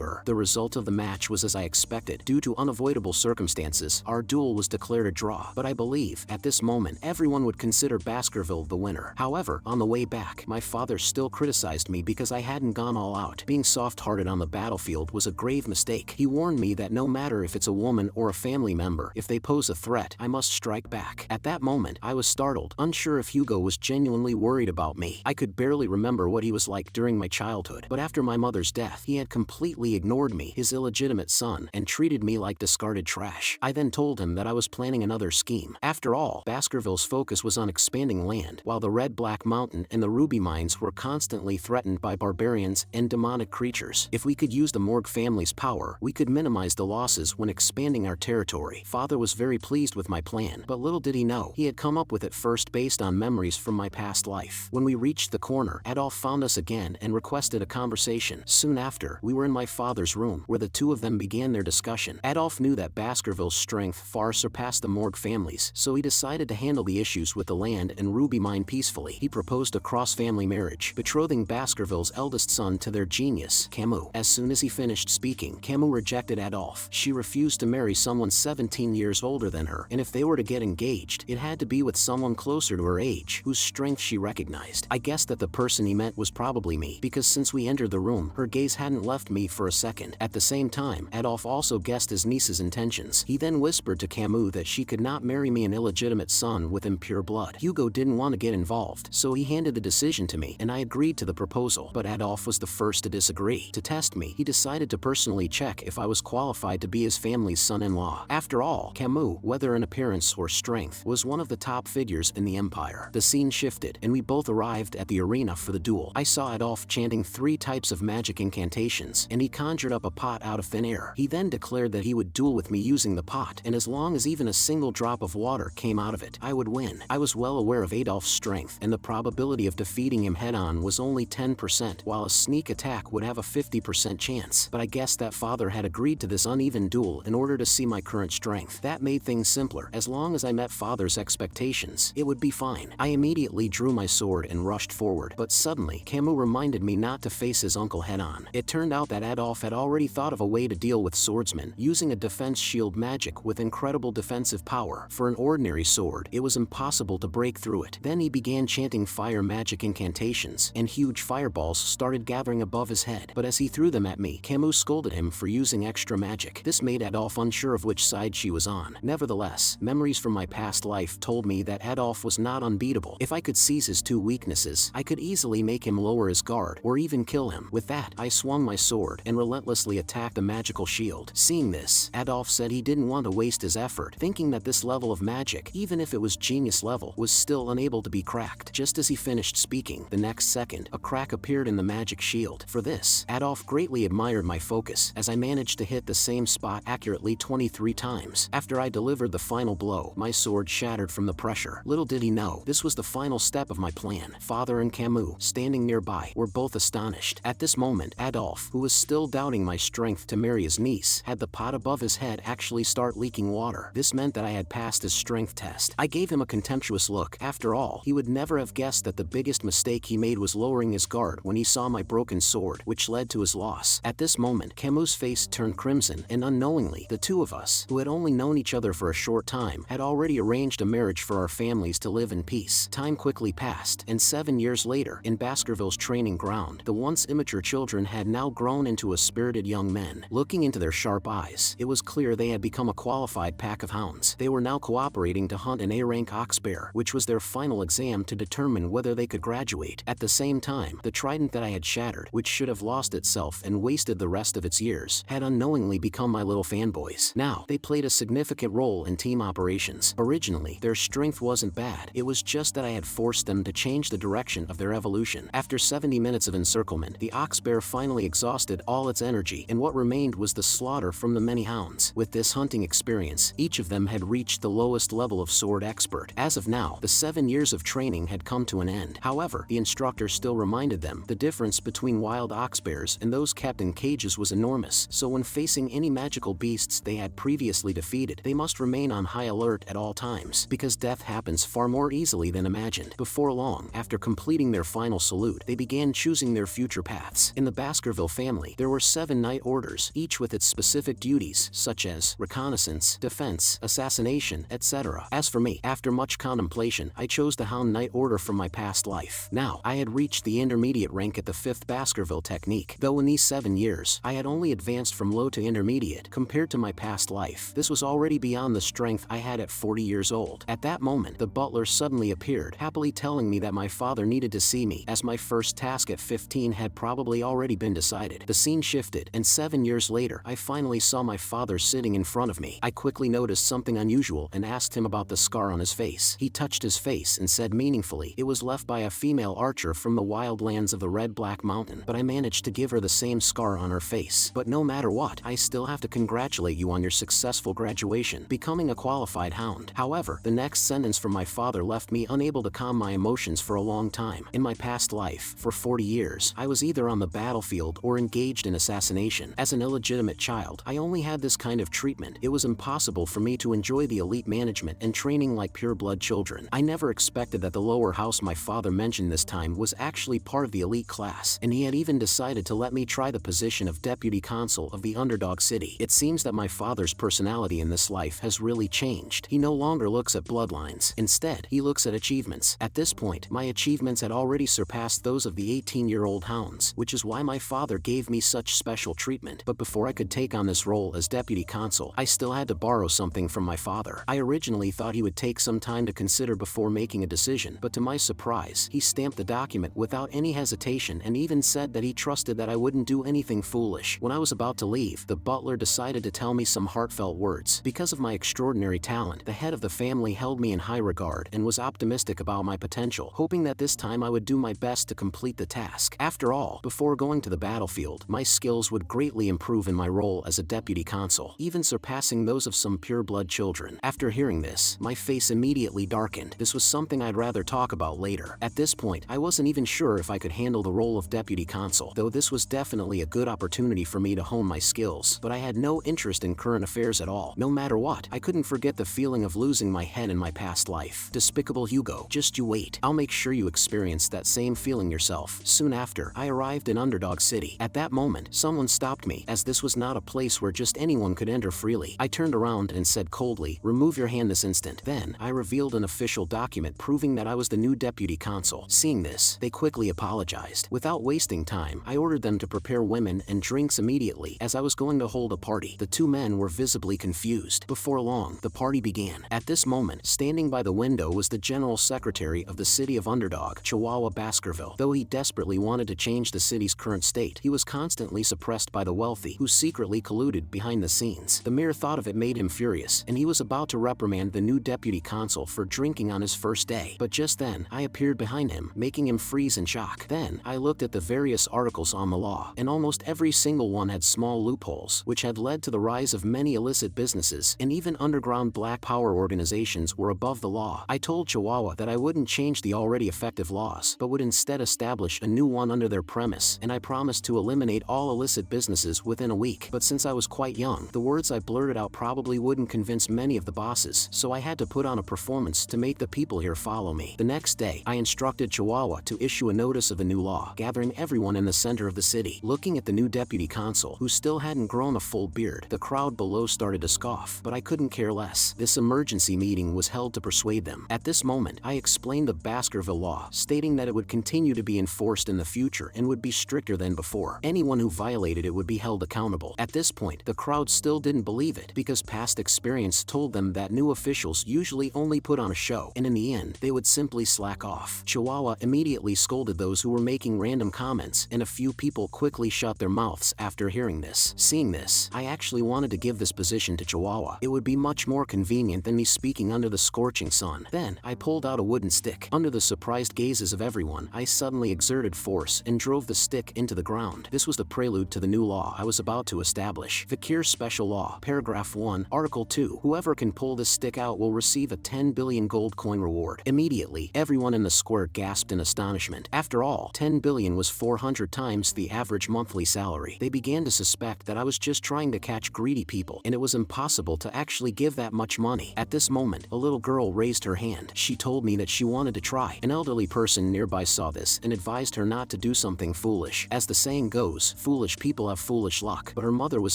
her. The result of the match was as I expected. Due to unavoidable circumstances, our duel was declared a draw, but I believe, at this moment, everyone would consider Baskerville the winner. However, on the way back, my father still criticized me because I hadn't gone all out. Being soft-hearted on the battlefield was a grave mistake. He warned me that no matter if it's a woman or a family member, if they pose a threat, I must strike back. At that moment, I was startled, unsure if Hugo was genuinely worried about me. I could barely remember what he was like during my childhood, but after my mother's death, he had completely ignored me, his illegitimate son, and treated me like discarded trash. I then told him that I was planning another scheme. After all, Baskerville's focus was on expanding land, while the Red Black Mountain and the Ruby Mines were constantly threatened by barbarians and demonic creatures. If we could use the Morg family's power, we could minimize the losses when expanding our territory. Father was very pleased with my plan, but little did he know, he had come up with it first based on memories from my past life. When we reached the corner, Adolf found us again and requested a conversation. Soon after, we were in my father's room, where the two of them began their discussion. Adolf knew that Baskerville's strength far surpassed the Morg family's, so he decided to handle the issues with the land and Ruby Mine peacefully. He proposed a cross-family marriage, betrothing Baskerville's eldest son to their genius, Camus. As soon as he finished speaking, Camus rejected Adolf. She refused to marry someone 17 years older than her, and if they were to get engaged, it had to be with someone closer to her age, whose strength she recognized. I guessed that the person he meant was probably me, because since we entered the room, her gaze hadn't left me for a second. At the same time, Adolf also guessed his niece's intentions. He then whispered to Camus that she could not marry me, an illegitimate son with impure blood. Hugo didn't want to get involved, so he handed the decision to me, and I agreed to the proposal. But Adolf was the first to disagree. To test me, he decided to personally check if I was qualified to be his family's son-in-law. After all, Camus, whether in appearance or strength, was one of the top figures in the empire. The scene shifted, and we both arrived at the arena for the duel. I saw Adolf chanting 3 types of magic incantations, and he conjured up a pot out of thin air. He then declared that he would duel with me using the pot, and as long as even a single drop of water came out of it, I would win. I was well aware of Adolf's strength, and the probability of defeating him head-on was only 10%, while a sneak attack would have a 50% chance. But I guessed that father had agreed to this uneven duel in order to see my current strength. That made things simpler. As long as I met father's expectations, it would be fine. I immediately drew my sword and rushed forward, but suddenly, Camus reminded me not to face his uncle head-on. It turned out that Adolf had already thought of a way to deal with swordsmen, using a defense shield magic with incredible defensive power. For an ordinary sword, it was impossible to break through it. Then he began chanting fire magic incantations, and huge fireballs started gathering above his head. But as he threw them at me, Camus scolded him for using extra magic. This made Adolf unsure of which side she was on. Nevertheless, memories from my past life told me that Adolf was not unbeatable. If I could seize his 2 weaknesses, I could easily make him lower his guard, or even kill him. With that, I swung my sword and relentlessly attacked the magical shield. Seeing this, Adolf said he didn't want to waste his effort, thinking that this level of magic, even if it was genius level, was still unable to be cracked. Just as he finished speaking, the next second, a crack appeared in the magic shield. For this, Adolf greatly admired my focus, as I managed to hit the same spot accurately 23 times. After I delivered the final blow, my sword shattered from the pressure. Little did he know, this was the final step of my plan. Father and Camus, standing nearby, were both astonished. At this moment, Adolf, who was still doubting my strength to marry his niece, had the pot above his head actually start leaking water. This meant that I had passed his strength test. I gave him a contemptuous look. After all, he would never have guessed that the biggest mistake he made was lowering his guard when he saw my broken sword, which led to his loss. At this moment, Camus' face turned crimson, and unknowingly, the two of us, who had only known each other for a short time, had already arranged a marriage for our families to live in peace. Time quickly passed, and 7 years later, in Baskerville's training ground, the once immature children had now grown into a spirited young men. Looking into their sharp eyes, it was clear they had become a qualified pack of hounds. They were now cooperating to hunt an A-rank ox bear, which was their final exam to determine whether they could graduate. At the same time, the trident that I had shattered, which should have lost itself and wasted the rest of its years, had unknowingly become my little fanboys. Now, they played a significant role in team operations. Originally, their strength wasn't bad, it was just that I had forced them to change the direction of their evolution. After 70 minutes of encirclement, the ox bear finally exhausted all its energy, and what remained was the slaughter from the many hounds. With this hunting experience, each of them had reached the lowest level of sword expert. As of now, the 7 years of training had come to an end. However, the instructor still reminded them the difference between wild ox bears and those kept in cages was enormous, so when facing any magical beasts they had previously defeated, they must remain on high alert at all times, because death happens far more easily differently than imagined. Before long, after completing their final salute, they began choosing their future paths. In the Baskerville family, there were 7 Knight Orders, each with its specific duties, such as reconnaissance, defense, assassination, etc. As for me, after much contemplation, I chose the Hound Knight Order from my past life. Now, I had reached the intermediate rank at the 5th Baskerville technique. Though in these 7 years, I had only advanced from low to intermediate compared to my past life. This was already beyond the strength I had at 40 years old. At that moment, the butler suddenly appeared, happily telling me that my father needed to see me, as my first task at 15 had probably already been decided. The scene shifted, and 7 years later, I finally saw my father sitting in front of me. I quickly noticed something unusual and asked him about the scar on his face. He touched his face and said meaningfully, "It was left by a female archer from the wildlands of the Red Black Mountain, but I managed to give her the same scar on her face. But no matter what, I still have to congratulate you on your successful graduation, becoming a qualified hound." However, the next sentence from my father left me unable to calm my emotions for a long time. In my past life, for 40 years, I was either on the battlefield or engaged in assassination. As an illegitimate child, I only had this kind of treatment. It was impossible for me to enjoy the elite management and training like pure-blood children. I never expected that the lower house my father mentioned this time was actually part of the elite class, and he had even decided to let me try the position of deputy consul of the underdog city. It seems that my father's personality in this life has really changed. He no longer looks at bloodlines. Instead, he looks at achievements. At this point, my achievements had already surpassed those of the 18-year-old hounds, which is why my father gave me such special treatment. But before I could take on this role as deputy consul, I still had to borrow something from my father. I originally thought he would take some time to consider before making a decision, but to my surprise, he stamped the document without any hesitation and even said that he trusted that I wouldn't do anything foolish. When I was about to leave, the butler decided to tell me some heartfelt words. Because of my extraordinary talent, the head of the family held me in high regard and was optimistic about my potential, hoping that this time I would do my best to complete the task. After all, before going to the battlefield, my skills would greatly improve in my role as a deputy consul, even surpassing those of some pure-blood children. After hearing this, my face immediately darkened. This was something I'd rather talk about later. At this point, I wasn't even sure if I could handle the role of deputy consul, though this was definitely a good opportunity for me to hone my skills, but I had no interest in current affairs at all. No matter what, I couldn't forget the feeling of losing my head in my past life. Despicable Hugo, just you wait. I'll make sure you experience that same feeling yourself. Soon after, I arrived in Underdog City. At that moment, someone stopped me, as this was not a place where just anyone could enter freely. I turned around and said coldly, "Remove your hand this instant." Then, I revealed an official document proving that I was the new deputy consul. Seeing this, they quickly apologized. Without wasting time, I ordered them to prepare women and drinks immediately, as I was going to hold a party. The two men were visibly confused. Before long, the party began. At this moment, standing by the window was the general secretary of the city of Underdog, Chihuahua Baskerville. Though he desperately wanted to change the city's current state, he was constantly suppressed by the wealthy, who secretly colluded behind the scenes. The mere thought of it made him furious, and he was about to reprimand the new deputy consul for drinking on his first day. But just then, I appeared behind him, making him freeze in shock. Then, I looked at the various articles on the law, and almost every single one had small loopholes, which had led to the rise of many illicit businesses, and even underground black power organizations were above the law. I told Chihuahua that I wouldn't change the already effective laws, but would instead establish a new one under their premise, and I promised to eliminate all illicit businesses within a week. But since I was quite young, the words I blurted out probably wouldn't convince many of the bosses, so I had to put on a performance to make the people here follow me. The next day, I instructed Chihuahua to issue a notice of a new law, gathering everyone in the center of the city. Looking at the new deputy consul, who still hadn't grown a full beard, the crowd below started to scoff, but I couldn't care less. This emergency meeting was held to persuade them. At this moment, I explained the Baskerville law, stating that it would continue to be enforced in the future and would be stricter than before. Anyone who violated it would be held accountable. At this point, the crowd still didn't believe it, because past experience told them that new officials usually only put on a show, and in the end, they would simply slack off. Chihuahua immediately scolded those who were making random comments, and a few people quickly shut their mouths after hearing this. Seeing this, I actually wanted to give this position to Chihuahua. It would be much more convenient than me speaking under the scorching sun. Then, I pulled out a wooden stick. Under the surprised gazes of everyone, I suddenly exerted force and drove the stick into the ground. This was the prelude to the new law I was about to establish. Vakir Special Law, Paragraph 1, Article 2. Whoever can pull this stick out will receive a 10 billion gold coin reward. Immediately, everyone in the square gasped in astonishment. After all, 10 billion was 400 times the average monthly salary. They began to suspect that I was just trying to catch greedy people, and it was impossible to actually give that much money. At this moment, a little girl raised her hand. She told me that she wanted to try. An elderly person nearby saw this and advised her not to do something foolish. As the saying goes, foolish people have foolish luck. But her mother was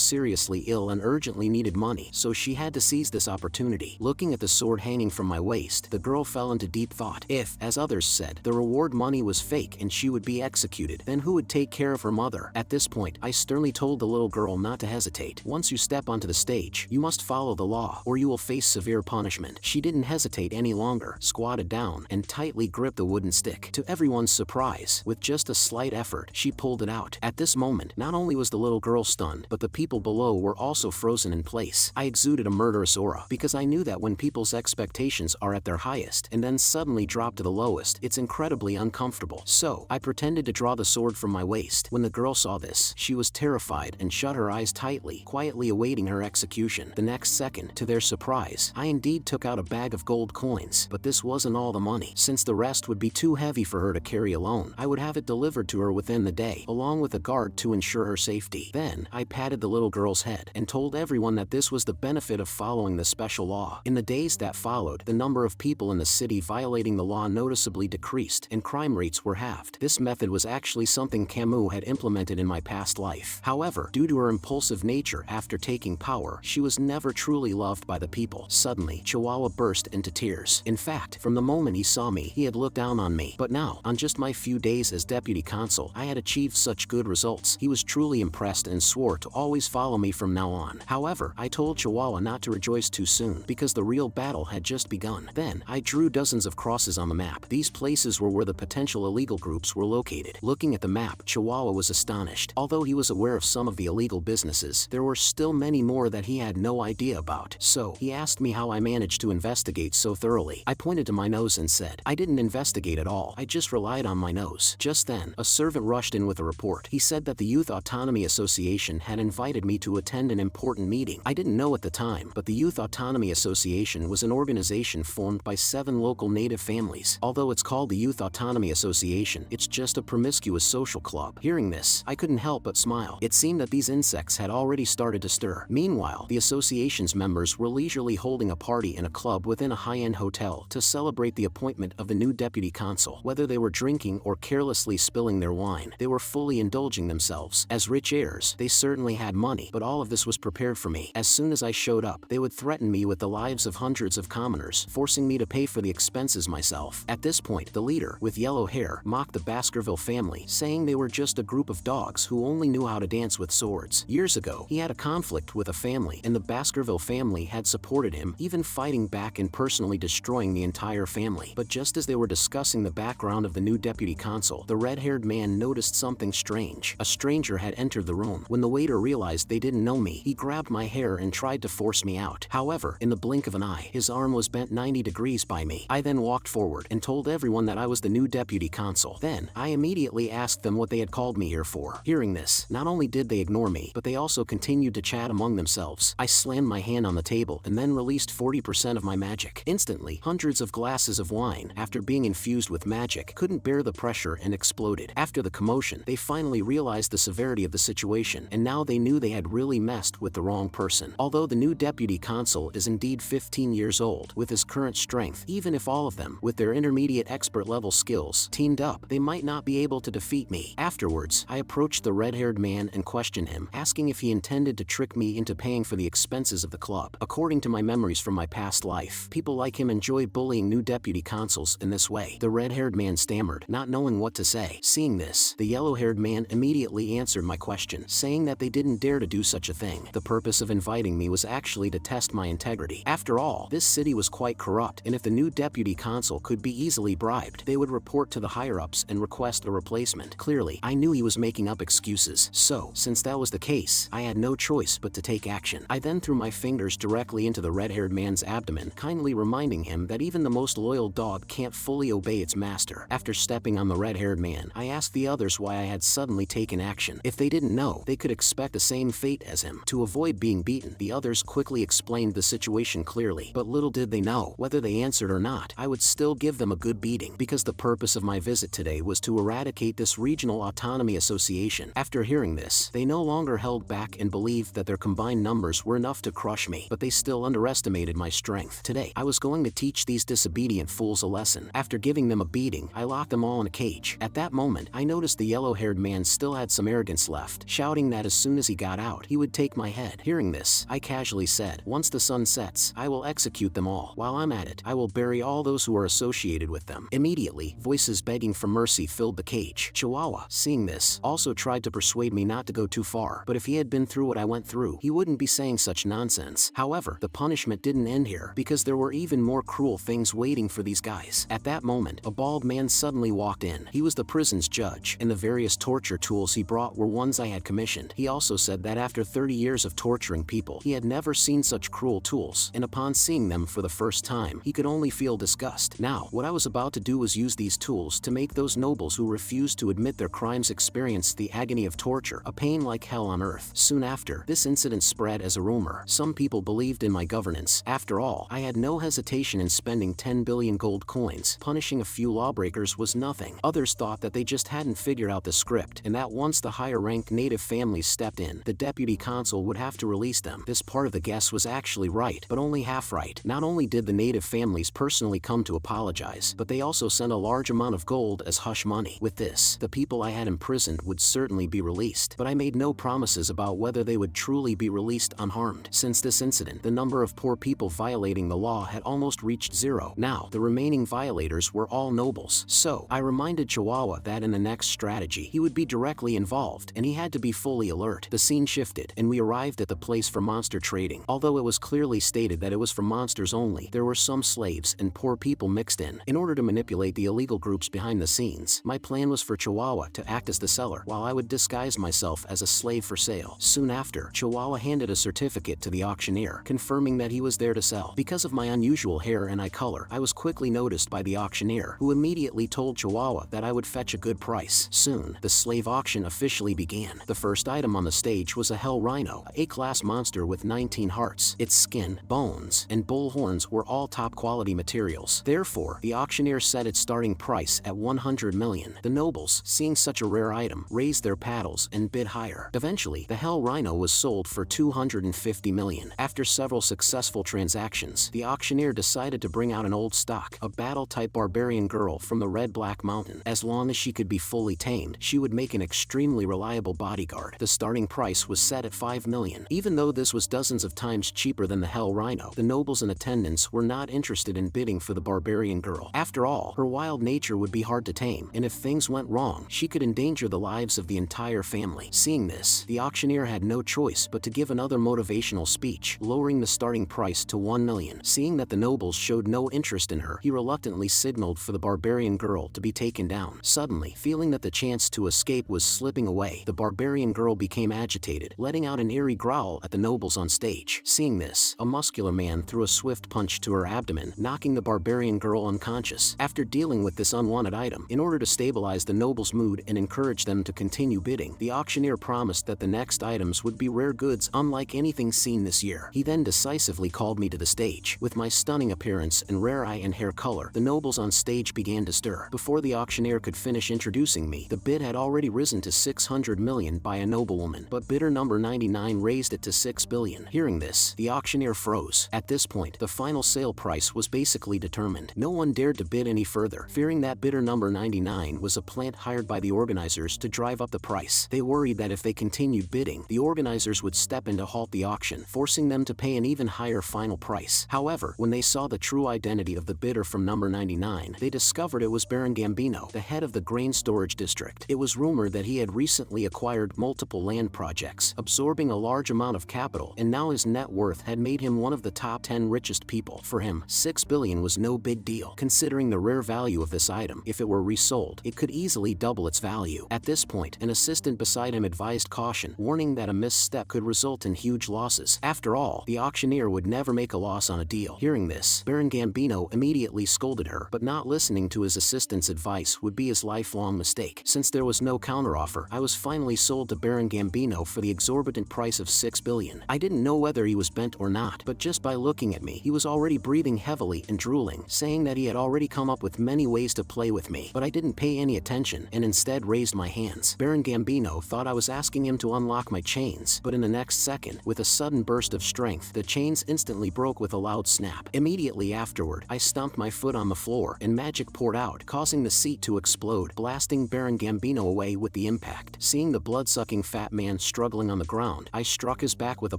seriously ill and urgently needed money, so she had to seize this opportunity. Looking at the sword hanging from my waist, the girl fell into deep thought. If, as others said, the reward money was fake and she would be executed, then who would take care of her mother? At this point, I sternly told the little girl not to hesitate. Once you step onto the stage, you must follow the law, or you will face severe punishment. She didn't hesitate any longer, squatted down, and tightly gripped the wooden stick. To everyone's surprise, with just a slight effort, she pulled it out. At this moment, not only was the little girl stunned, but the people below were also frozen in place. I exuded a murderous aura, because I knew that when people's expectations are at their highest and then suddenly drop to the lowest, it's incredibly uncomfortable. So, I pretended to draw the sword from my waist. When the girl saw this, she was terrified and shut her eyes tightly, quietly awaiting her execution. The next second, to their surprise, I indeed took out a bag of gold coins, but this wasn't all the money. Since the rest would be too heavy for her to carry alone, I would have it delivered to her within the day, along with a guard to ensure her safety. Then, I patted the little girl's head and told everyone that this was the benefit of following the special law. In the days that followed, the number of people in the city violating the law noticeably decreased and crime rates were halved. This method was actually something Camus had implemented in my past life. However, due to her impulsive nature after taking power, she was never truly loved by the people. Suddenly, Chihuahua burst into tears. In fact, from the moment he saw me, he had looked down on me. But now, on just my few days as deputy consul, I had achieved such good results. He was truly impressed and swore to always follow me from now on. However, I told Chihuahua not to rejoice too soon, because the real battle had just begun. Then, I drew dozens of crosses on the map. These places were where the potential illegal groups were located. Looking at the map, Chihuahua was astonished. Although he was aware of some of the illegal businesses, there were still many more that he had no idea about. So, he asked me how I managed to investigate so thoroughly. I pointed to my nose and said, I didn't investigate at all. I just relied on my nose. Just then, a servant rushed in with a report. He said that the Youth Autonomy Association had invited me to attend an important meeting. I didn't know at the time, but the Youth Autonomy Association was an organization formed by 7 local native families. Although it's called the Youth Autonomy Association, it's just a promiscuous social club. Hearing this, I couldn't help but smile. It seemed that these insects had already started to stir. Meanwhile, the association's members were leisurely holding a party in a club within a high-end hotel to celebrate the appointment of the new deputy consul. Whether they were drinking or carelessly spilling their wine, they were fully indulging themselves. As rich heirs, they certainly had money, but all of this was prepared for me. As soon as I showed up, they would threaten me with the lives of hundreds of commoners, forcing me to pay for the expenses myself. At this point, the leader, with yellow hair, mocked the Baskerville family, saying they were just a group of dogs who only knew how to dance with swords. Years ago, he had a conflict with a family, and the Baskerville family had supported him, even fighting back and personally destroying the entire family. But just as they were discussing the background of the new deputy consul, the red-haired man noticed something strange. A stranger had entered the room. When the waiter realized they didn't know me, he grabbed my hair and tried to force me out. However, in the blink of an eye, his arm was bent 90 degrees by me. I then walked forward and told everyone that I was the new deputy consul. Then, I immediately asked them what they had called me here for. Hearing this, not only did they ignore me, but they also continued to chat among themselves. I slammed my hand on the table and then released 40% of my magic. Instantly, hundreds of glasses of wine, after being infused with magic, couldn't bear the pressure and exploded. After the commotion, they finally realized the severity of the situation, and now they knew they had really messed with the wrong person. Although the new deputy consul is indeed 15 years old, with his current strength, even if all of them, with their intermediate expert level skills, teamed up, they might not be able to defeat me. Afterwards, I approached the red-haired man and questioned him, asking if he intended to trick me into paying for the expenses of the club. According to my memories from my past life, people like him enjoy bullying new deputy consuls in this way. The red-haired man stammered, not knowing what to say. Seeing this, the yellow-haired man immediately answered my question, saying that they didn't dare to do such a thing. The purpose of inviting me was actually to test my integrity. After all, this city was quite corrupt, and if the new deputy consul could be easily bribed, they would report to the higher-ups and request a replacement. Clearly, I knew he was making up excuses. So, since that was the case, I had no choice but to take action. I then threw my fingers directly into the red-haired man's abdomen, kindly reminding him that even the most loyal dog can't fully obey its master. After stepping on the red-haired man, I asked the others why I had suddenly taken action. If they didn't know, they could expect the same fate as him. To avoid being beaten, the others quickly explained the situation clearly, but little did they know, whether they answered or not, I would still give them a good beating, because the purpose of my visit today was to eradicate this regional autonomy association. After hearing this, they no longer held back and believed that their combined numbers were enough to crush me, but they still underestimated my strength. Today, I was going to teach these disobedient fools a lesson. After giving them a beating, I locked them all in a cage. At that moment, I noticed the yellow-haired man still had some arrogance left, shouting that as soon as he got out, he would take my head. Hearing this, I casually said, "Once the sun sets, I will execute them all. While I'm at it, I will bury all those who are associated with them." Immediately, voices begging for mercy filled the cage. Chihuahua, seeing this, also tried to persuade me not to go too far, but if he had been through what I went through, he wouldn't be saying such nonsense. However, the punishment didn't end here, because there were even more cruel things waiting for these guys. At that moment, a bald man suddenly walked in. He was the prison's judge, and the various torture tools he brought were ones I had commissioned. He also said that after 30 years of torturing people, he had never seen such cruel tools, and upon seeing them for the first time, he could only feel disgust. Now, what I was about to do was use these tools to make those nobles who refused to admit their crimes experience the agony of torture, a pain like hell on earth. Soon after, this incident spread as a rumor. Some people believed in my governance. After all, I had no hesitation in spending 10 billion gold coins. Punishing a few lawbreakers was nothing. Others thought that they just hadn't figured out the script, and that once the higher-ranked native families stepped in, the deputy consul would have to release them. This part of the guess was actually right, but only half right. Not only did the native families personally come to apologize, but they also sent a large amount of gold as hush money. With this, the people I had imprisoned would certainly be released, but I made no promises about whether they would truly be released unharmed. Since this incident, the number of poor people violating the law had almost reached zero. Now, the remaining violators were all nobles. So, I reminded Chihuahua that in the next strategy, he would be directly involved, and he had to be fully alert. The scene shifted, and we arrived at the place for monster trading. Although it was clearly stated that it was for monsters only, there were some slaves and poor people mixed in. In order to manipulate the illegal groups behind the scenes, my plan was for Chihuahua to act as the seller, while I would disguise myself as a slave for sale. Soon after, Chihuahua handed a certificate to the auctioneer, confirming that he was there to sell. Because of my unusual hair and eye color, I was quickly noticed by the auctioneer, who immediately told Chihuahua that I would fetch a good price. Soon, the slave auction officially began. The first item on the stage was a hell rhino, a A-class monster with 19 hearts. Its skin, bones, and bull horns were all top-quality materials. Therefore, the auctioneer set its starting price at 100 million. The nobles, seeing such a rare item, raised their paddles and bid higher. Eventually, the hell rhino was sold for 250 million. After several successful transactions, the auctioneer decided to bring out an old stock, a battle-type barbarian girl from the Red-Black Mountain. As long as she could be fully tamed, she would make an extremely reliable bodyguard. The starting price was set at 5 million. Even though this was dozens of times cheaper than the hell rhino, the nobles in attendance were not interested in bidding for the barbarian girl. After all, her wild nature would be hard to tame, and if things went wrong, she could endanger the lives of the entire family. Seeing this, the auctioneer had no choice but to give another motivational speech, lowering the starting price to 1 million. Seeing that the nobles showed no interest in her, he reluctantly signaled for the barbarian girl to be taken down. Suddenly, feeling that the chance to escape was slipping away, the barbarian girl became agitated, letting out an eerie growl at the nobles on stage. Seeing this, a muscular man threw a swift punch to her abdomen, knocking the barbarian girl unconscious. After dealing with this unwanted item, in order to stabilize the nobles' mood and encourage them to continue bidding, the auctioneer promised that the next items would be rare goods unlike anything seen this year. He then decisively called me to the stage. With my stunning appearance and rare eye and hair color, the nobles on stage began to stir. Before the auctioneer could finish introducing me, the bid had already risen to 600 million by a noblewoman, but bidder number 99 raised it to 6 billion. Hearing this, the auctioneer froze. At this point, the final sale price was basically determined. No one dared to bid any further, fearing that bidder number 99 was a plant hired by the organizers to drive up the price. They worried that if they continued bidding, the organizers would step in to halt the auction, forcing them to pay an even higher final price. However, when they saw the true identity of the bidder from number 99, they discovered it was Baron Gambino, the head of the grain storage district. It was rumored that he had recently acquired multiple land projects, absorbing a large amount of capital, and now his net worth had made him one of the top 10 richest people. For him, 6 billion was no big deal, considering the rare value of this item. If it were resold, it could easily double its value. At this point, an assistant beside him advised caution, warning that a misstep could result in huge losses. After all, the auctioneer would never make a loss on a deal. Hearing this, Baron Gambino immediately scolded her, but not listening to his assistant's advice would be his lifelong mistake. Since there was no counteroffer, I was finally sold to Baron Gambino for the exorbitant price of 6 billion. I didn't know whether he was bent or not, but just by looking at me, he was already breathing heavily and drooling, saying that he had already come up with many ways to play with me. But I didn't pay any attention and instead raised my hands. Baron Gambino thought I was asking him to unlock my chains, but in the next second, with a sudden burst of strength, the chains instantly broke with a loud snap. Immediately after, Afterward, I stomped my foot on the floor and magic poured out, causing the seat to explode, blasting Baron Gambino away with the impact. Seeing the blood-sucking fat man struggling on the ground, I struck his back with a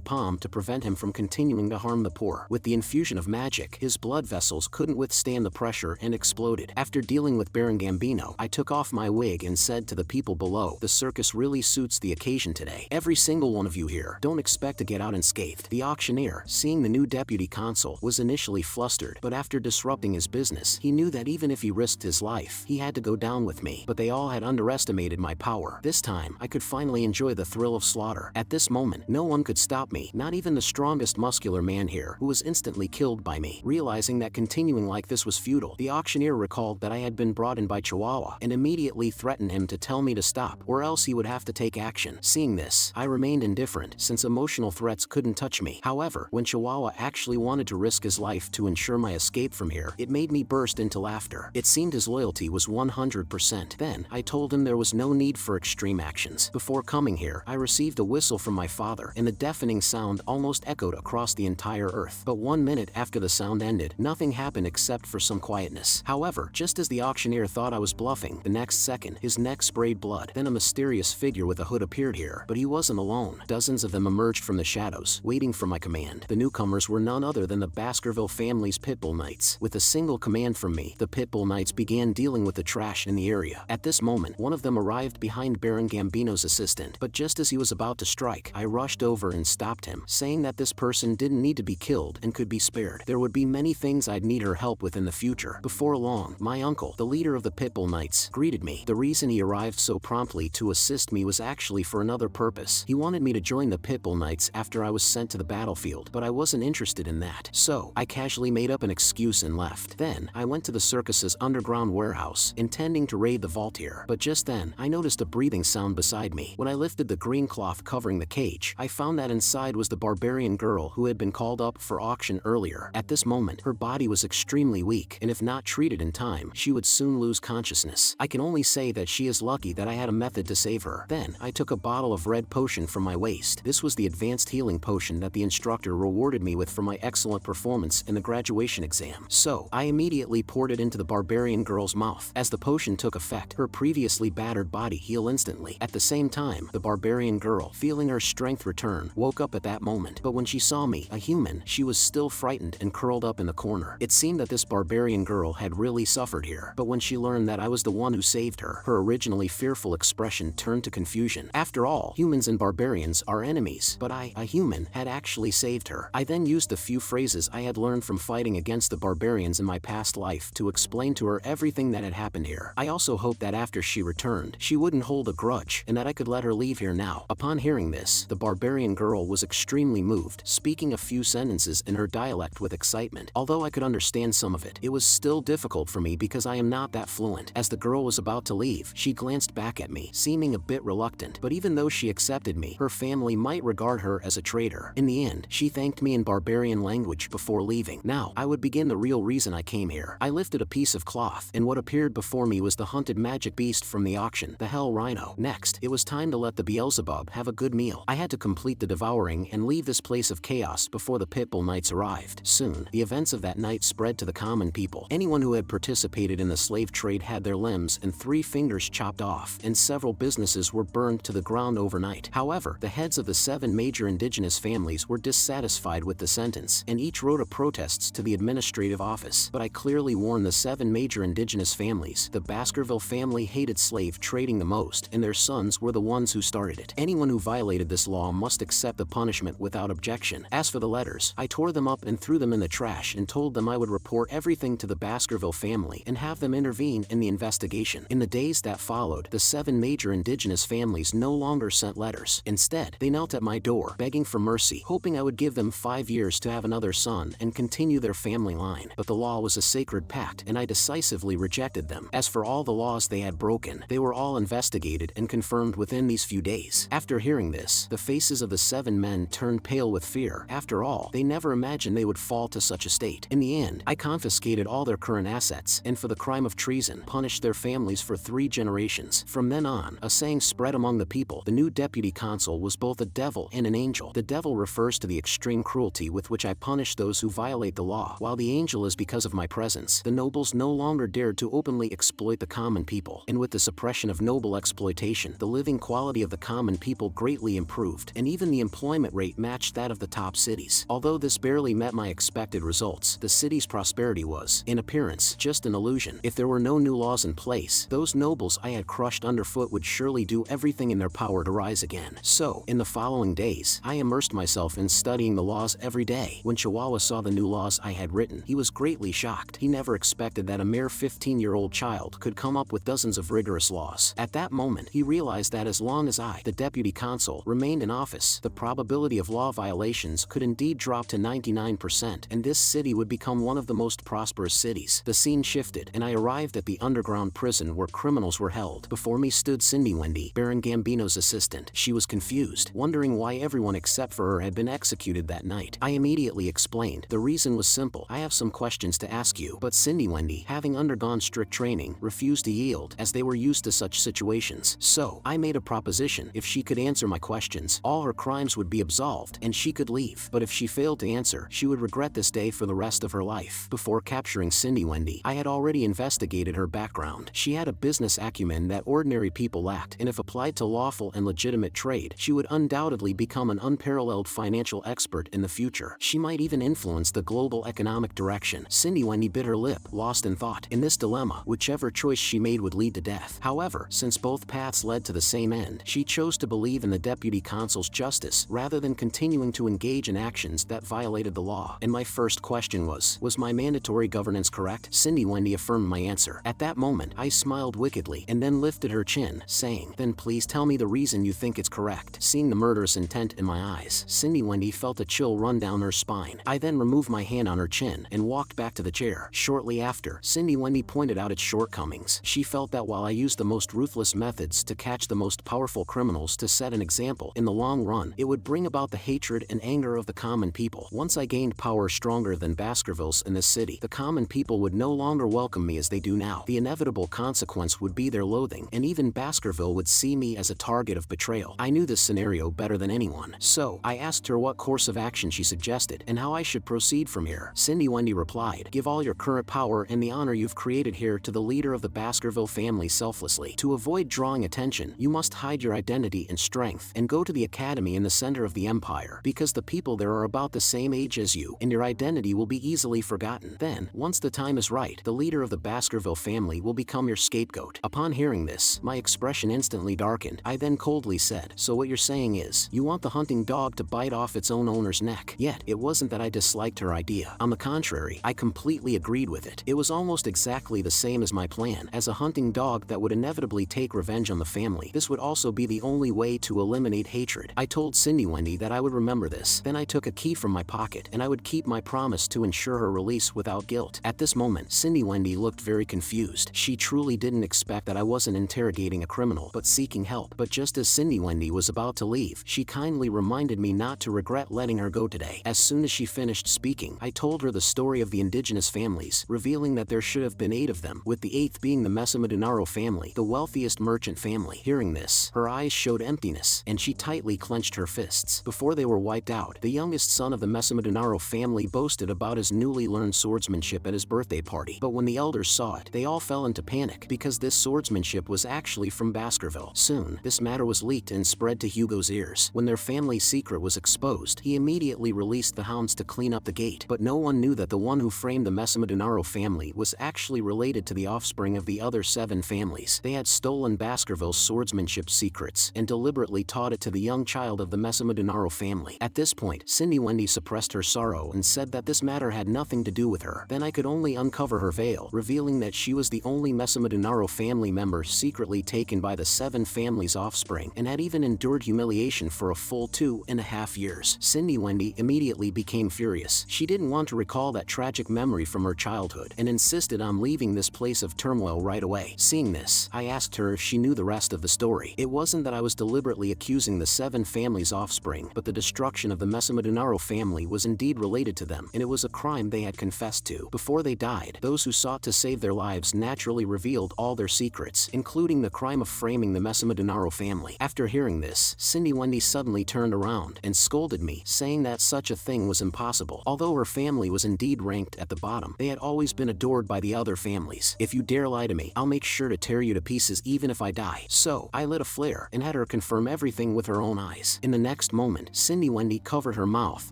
palm to prevent him from continuing to harm the poor. With the infusion of magic, his blood vessels couldn't withstand the pressure and exploded. After dealing with Baron Gambino, I took off my wig and said to the people below, "The circus really suits the occasion today. Every single one of you here, don't expect to get out unscathed." The auctioneer, seeing the new deputy consul, was initially flustered, but after disrupting his business, he knew that even if he risked his life, he had to go down with me. But they all had underestimated my power. This time, I could finally enjoy the thrill of slaughter. At this moment, no one could stop me, not even the strongest muscular man here, who was instantly killed by me. Realizing that continuing like this was futile, the auctioneer recalled that I had been brought in by Chihuahua and immediately threatened him to tell me to stop, or else he would have to take action. Seeing this, I remained indifferent, since emotional threats couldn't touch me. However, when Chihuahua actually wanted to risk his life to ensure my escape from here, it made me burst into laughter. It seemed his loyalty was 100%. Then, I told him there was no need for extreme actions. Before coming here, I received a whistle from my father, and the deafening sound almost echoed across the entire earth. But 1 minute after the sound ended, nothing happened except for some quietness. However, just as the auctioneer thought I was bluffing, the next second, his neck sprayed blood. Then a mysterious figure with a hood appeared here, but he wasn't alone. Dozens of them emerged from the shadows, waiting for my command. The newcomers were none other than the Baskerville family's Pitbull Knights. With a single command from me, the Pitbull Knights began dealing with the trash in the area. At this moment, one of them arrived behind Baron Gambino's assistant, but just as he was about to strike, I rushed over and stopped him, saying that this person didn't need to be killed and could be spared. There would be many things I'd need her help with in the future. Before long, my uncle, the leader of the Pitbull Knights, greeted me. The reason he arrived so promptly to assist me was actually for another purpose. He wanted me to join the Pitbull Knights after I was sent to the battlefield, but I wasn't interested in that. So, I casually made up an excuse and left. Then, I went to the circus's underground warehouse, intending to raid the vault here. But just then, I noticed a breathing sound beside me. When I lifted the green cloth covering the cage, I found that inside was the barbarian girl who had been called up for auction earlier. At this moment, her body was extremely weak, and if not treated in time, she would soon lose consciousness. I can only say that she is lucky that I had a method to save her. Then, I took a bottle of red potion from my waist. This was the advanced healing potion that the instructor rewarded me with for my excellent performance in the graduation exam. So, I immediately poured it into the barbarian girl's mouth. As the potion took effect, her previously battered body healed instantly. At the same time, the barbarian girl, feeling her strength return, woke up at that moment. But when she saw me, a human, she was still frightened and curled up in the corner. It seemed that this barbarian girl had really suffered here, but when she learned that I was the one who saved her, her originally fearful expression turned to confusion. After all, humans and barbarians are enemies, but I, a human, had actually saved her. I then used the few phrases I had learned from fighting against the barbarians in my past life to explain to her everything that had happened here. I also hoped that after she returned, she wouldn't hold a grudge, and that I could let her leave here now. Upon hearing this, the barbarian girl was extremely moved, speaking a few sentences in her dialect with excitement. Although I could understand some of it, it was still difficult for me because I am not that fluent. As the girl was about to leave, she glanced back at me, seeming a bit reluctant, but even though she accepted me, her family might regard her as a traitor. In the end, she thanked me in barbarian language before leaving. Now, I would begin the real reason I came here. I lifted a piece of cloth, and what appeared before me was the hunted magic beast from the auction, the Hell Rhino. Next, it was time to let the Beelzebub have a good meal. I had to complete the devouring and leave this place of chaos before the Pitbull Knights arrived. Soon, the events of that night spread to the common people. Anyone who had participated in the slave trade had their limbs and 3 fingers chopped off, and several businesses were burned to the ground overnight. However, the heads of the 7 major indigenous families were dissatisfied with the sentence, and each wrote a protest to the administrative office. But I clearly warned the 7 major indigenous families. The Baskerville family hated slave trading the most, and their sons were the ones who started it. Anyone who violated this law must accept the punishment without objection. As for the letters, I tore them up and threw them in the trash and told them I would report everything to the Baskerville family and have them intervene in the investigation. In the days that followed, the 7 major indigenous families no longer sent letters. Instead, they knelt at my door, begging for mercy, hoping I would give them 5 years to have another son and continue their family line. But the law was a sacred pact, and I decisively rejected them. As for all the laws they had broken, they were all investigated and confirmed within these few days. After hearing this, the faces of the 7 men turned pale with fear. After all, they never imagined they would fall to such a state. In the end, I confiscated all their current assets, and for the crime of treason, punished their families for 3 generations. From then on, a saying spread among the people: the new deputy consul was both a devil and an angel. The devil refers to the extreme cruelty with which I punish those who violate the law, while while the angel is because of my presence. The nobles no longer dared to openly exploit the common people, and with the suppression of noble exploitation, the living quality of the common people greatly improved, and even the employment rate matched that of the top cities. Although this barely met my expected results, the city's prosperity was, in appearance, just an illusion. If there were no new laws in place, those nobles I had crushed underfoot would surely do everything in their power to rise again. So, in the following days, I immersed myself in studying the laws every day. When Chihuahua saw the new laws I had written, he was greatly shocked. He never expected that a mere 15-year-old child could come up with dozens of rigorous laws. At that moment, he realized that as long as I, the deputy consul, remained in office, the probability of law violations could indeed drop to 99%, and this city would become one of the most prosperous cities. The scene shifted, and I arrived at the underground prison where criminals were held. Before me stood Cindy Wendy, Baron Gambino's assistant. She was confused, wondering why everyone except for her had been executed that night. I immediately explained. The reason was simple. I have some questions to ask you. But Cindy Wendy, having undergone strict training, refused to yield, as they were used to such situations. So, I made a proposition. If she could answer my questions, all her crimes would be absolved, and she could leave. But if she failed to answer, she would regret this day for the rest of her life. Before capturing Cindy Wendy, I had already investigated her background. She had a business acumen that ordinary people lacked, and if applied to lawful and legitimate trade, she would undoubtedly become an unparalleled financial expert in the future. She might even influence the global economic direction. Cindy Wendy bit her lip, lost in thought. In this dilemma, whichever choice she made would lead to death. However, since both paths led to the same end, she chose to believe in the deputy consul's justice rather than continuing to engage in actions that violated the law. And my first question was my mandatory governance correct? Cindy Wendy affirmed my answer. At that moment, I smiled wickedly and then lifted her chin, saying, "Then please tell me the reason you think it's correct." Seeing the murderous intent in my eyes, Cindy Wendy felt a chill run down her spine. I then removed my hand on her chin and walked back to the chair. Shortly after, Cindy Wendy pointed out its shortcomings. She felt that while I used the most ruthless methods to catch the most powerful criminals to set an example, in the long run, it would bring about the hatred and anger of the common people. Once I gained power stronger than Baskervilles in this city, the common people would no longer welcome me as they do now. The inevitable consequence would be their loathing, and even Baskerville would see me as a target of betrayal. I knew this scenario better than anyone, so I asked her what course of action she suggested and how I should proceed from here. Cindy Wendy replied, "Give all your current power and the honor you've created here to the leader of the Baskerville family selflessly. To avoid drawing attention, you must hide your identity and strength and go to the academy in the center of the empire, because the people there are about the same age as you, and your identity will be easily forgotten. Then, once the time is right, the leader of the Baskerville family will become your scapegoat." Upon hearing this, my expression instantly darkened. I then coldly said, "So what you're saying is, you want the hunting dog to bite off its own owner's neck?" Yet, it wasn't that I disliked her idea. On the contrary, I completely agreed with it. It was almost exactly the same as my plan. As a hunting dog that would inevitably take revenge on the family, this would also be the only way to eliminate hatred. I told Cindy Wendy that I would remember this. Then I took a key from my pocket, and I would keep my promise to ensure her release without guilt. At this moment, Cindy Wendy looked very confused. She truly didn't expect that I wasn't interrogating a criminal, but seeking help. But just as Cindy Wendy was about to leave, she kindly reminded me not to regret letting her go today. As soon as she finished speaking, I told her the story of the indigenous families, revealing that there should have been 8 of them, with the 8th being the Mesamadunaro family, the wealthiest merchant family. Hearing this, her eyes showed emptiness, and she tightly clenched her fists. Before they were wiped out, the youngest son of the Mesamadunaro family boasted about his newly learned swordsmanship at his birthday party. But when the elders saw it, they all fell into panic, because this swordsmanship was actually from Baskerville. Soon, this matter was leaked and spread to Hugo's ears. When their family secret was exposed, he immediately released the hounds to clean up the gate. But no one knew that the one who framed the Mesamadunaro family was actually related to the offspring of the other 7 families. They had stolen Baskerville's swordsmanship secrets and deliberately taught it to the young child of the Mesamadunaro family. At this point, Cindy Wendy suppressed her sorrow and said that this matter had nothing to do with her. Then I could only uncover her veil, revealing that she was the only Mesamadunaro family member secretly taken by the 7 families' offspring, and had even endured humiliation for a full 2.5 years. Cindy Wendy immediately became furious. She didn't want to recall that tragic memory from her childhood, and insisted on leaving this place of turmoil right away. Seeing this, I asked her if she knew the rest of the story. It wasn't that I was deliberately accusing the 7 families' offspring, but the destruction of the Mesamadunaro family was indeed related to them, and it was a crime they had confessed to. Before they died, those who sought to save their lives naturally revealed all their secrets, including the crime of framing the Mesamadunaro family. After hearing this, Cindy Wendy suddenly turned around and scolded me, saying that such a thing was impossible. Although her family was was indeed ranked at the bottom. They had always been adored by the other families. "If you dare lie to me, I'll make sure to tear you to pieces even if I die." So, I lit a flare and had her confirm everything with her own eyes. In the next moment, Cindy Wendy covered her mouth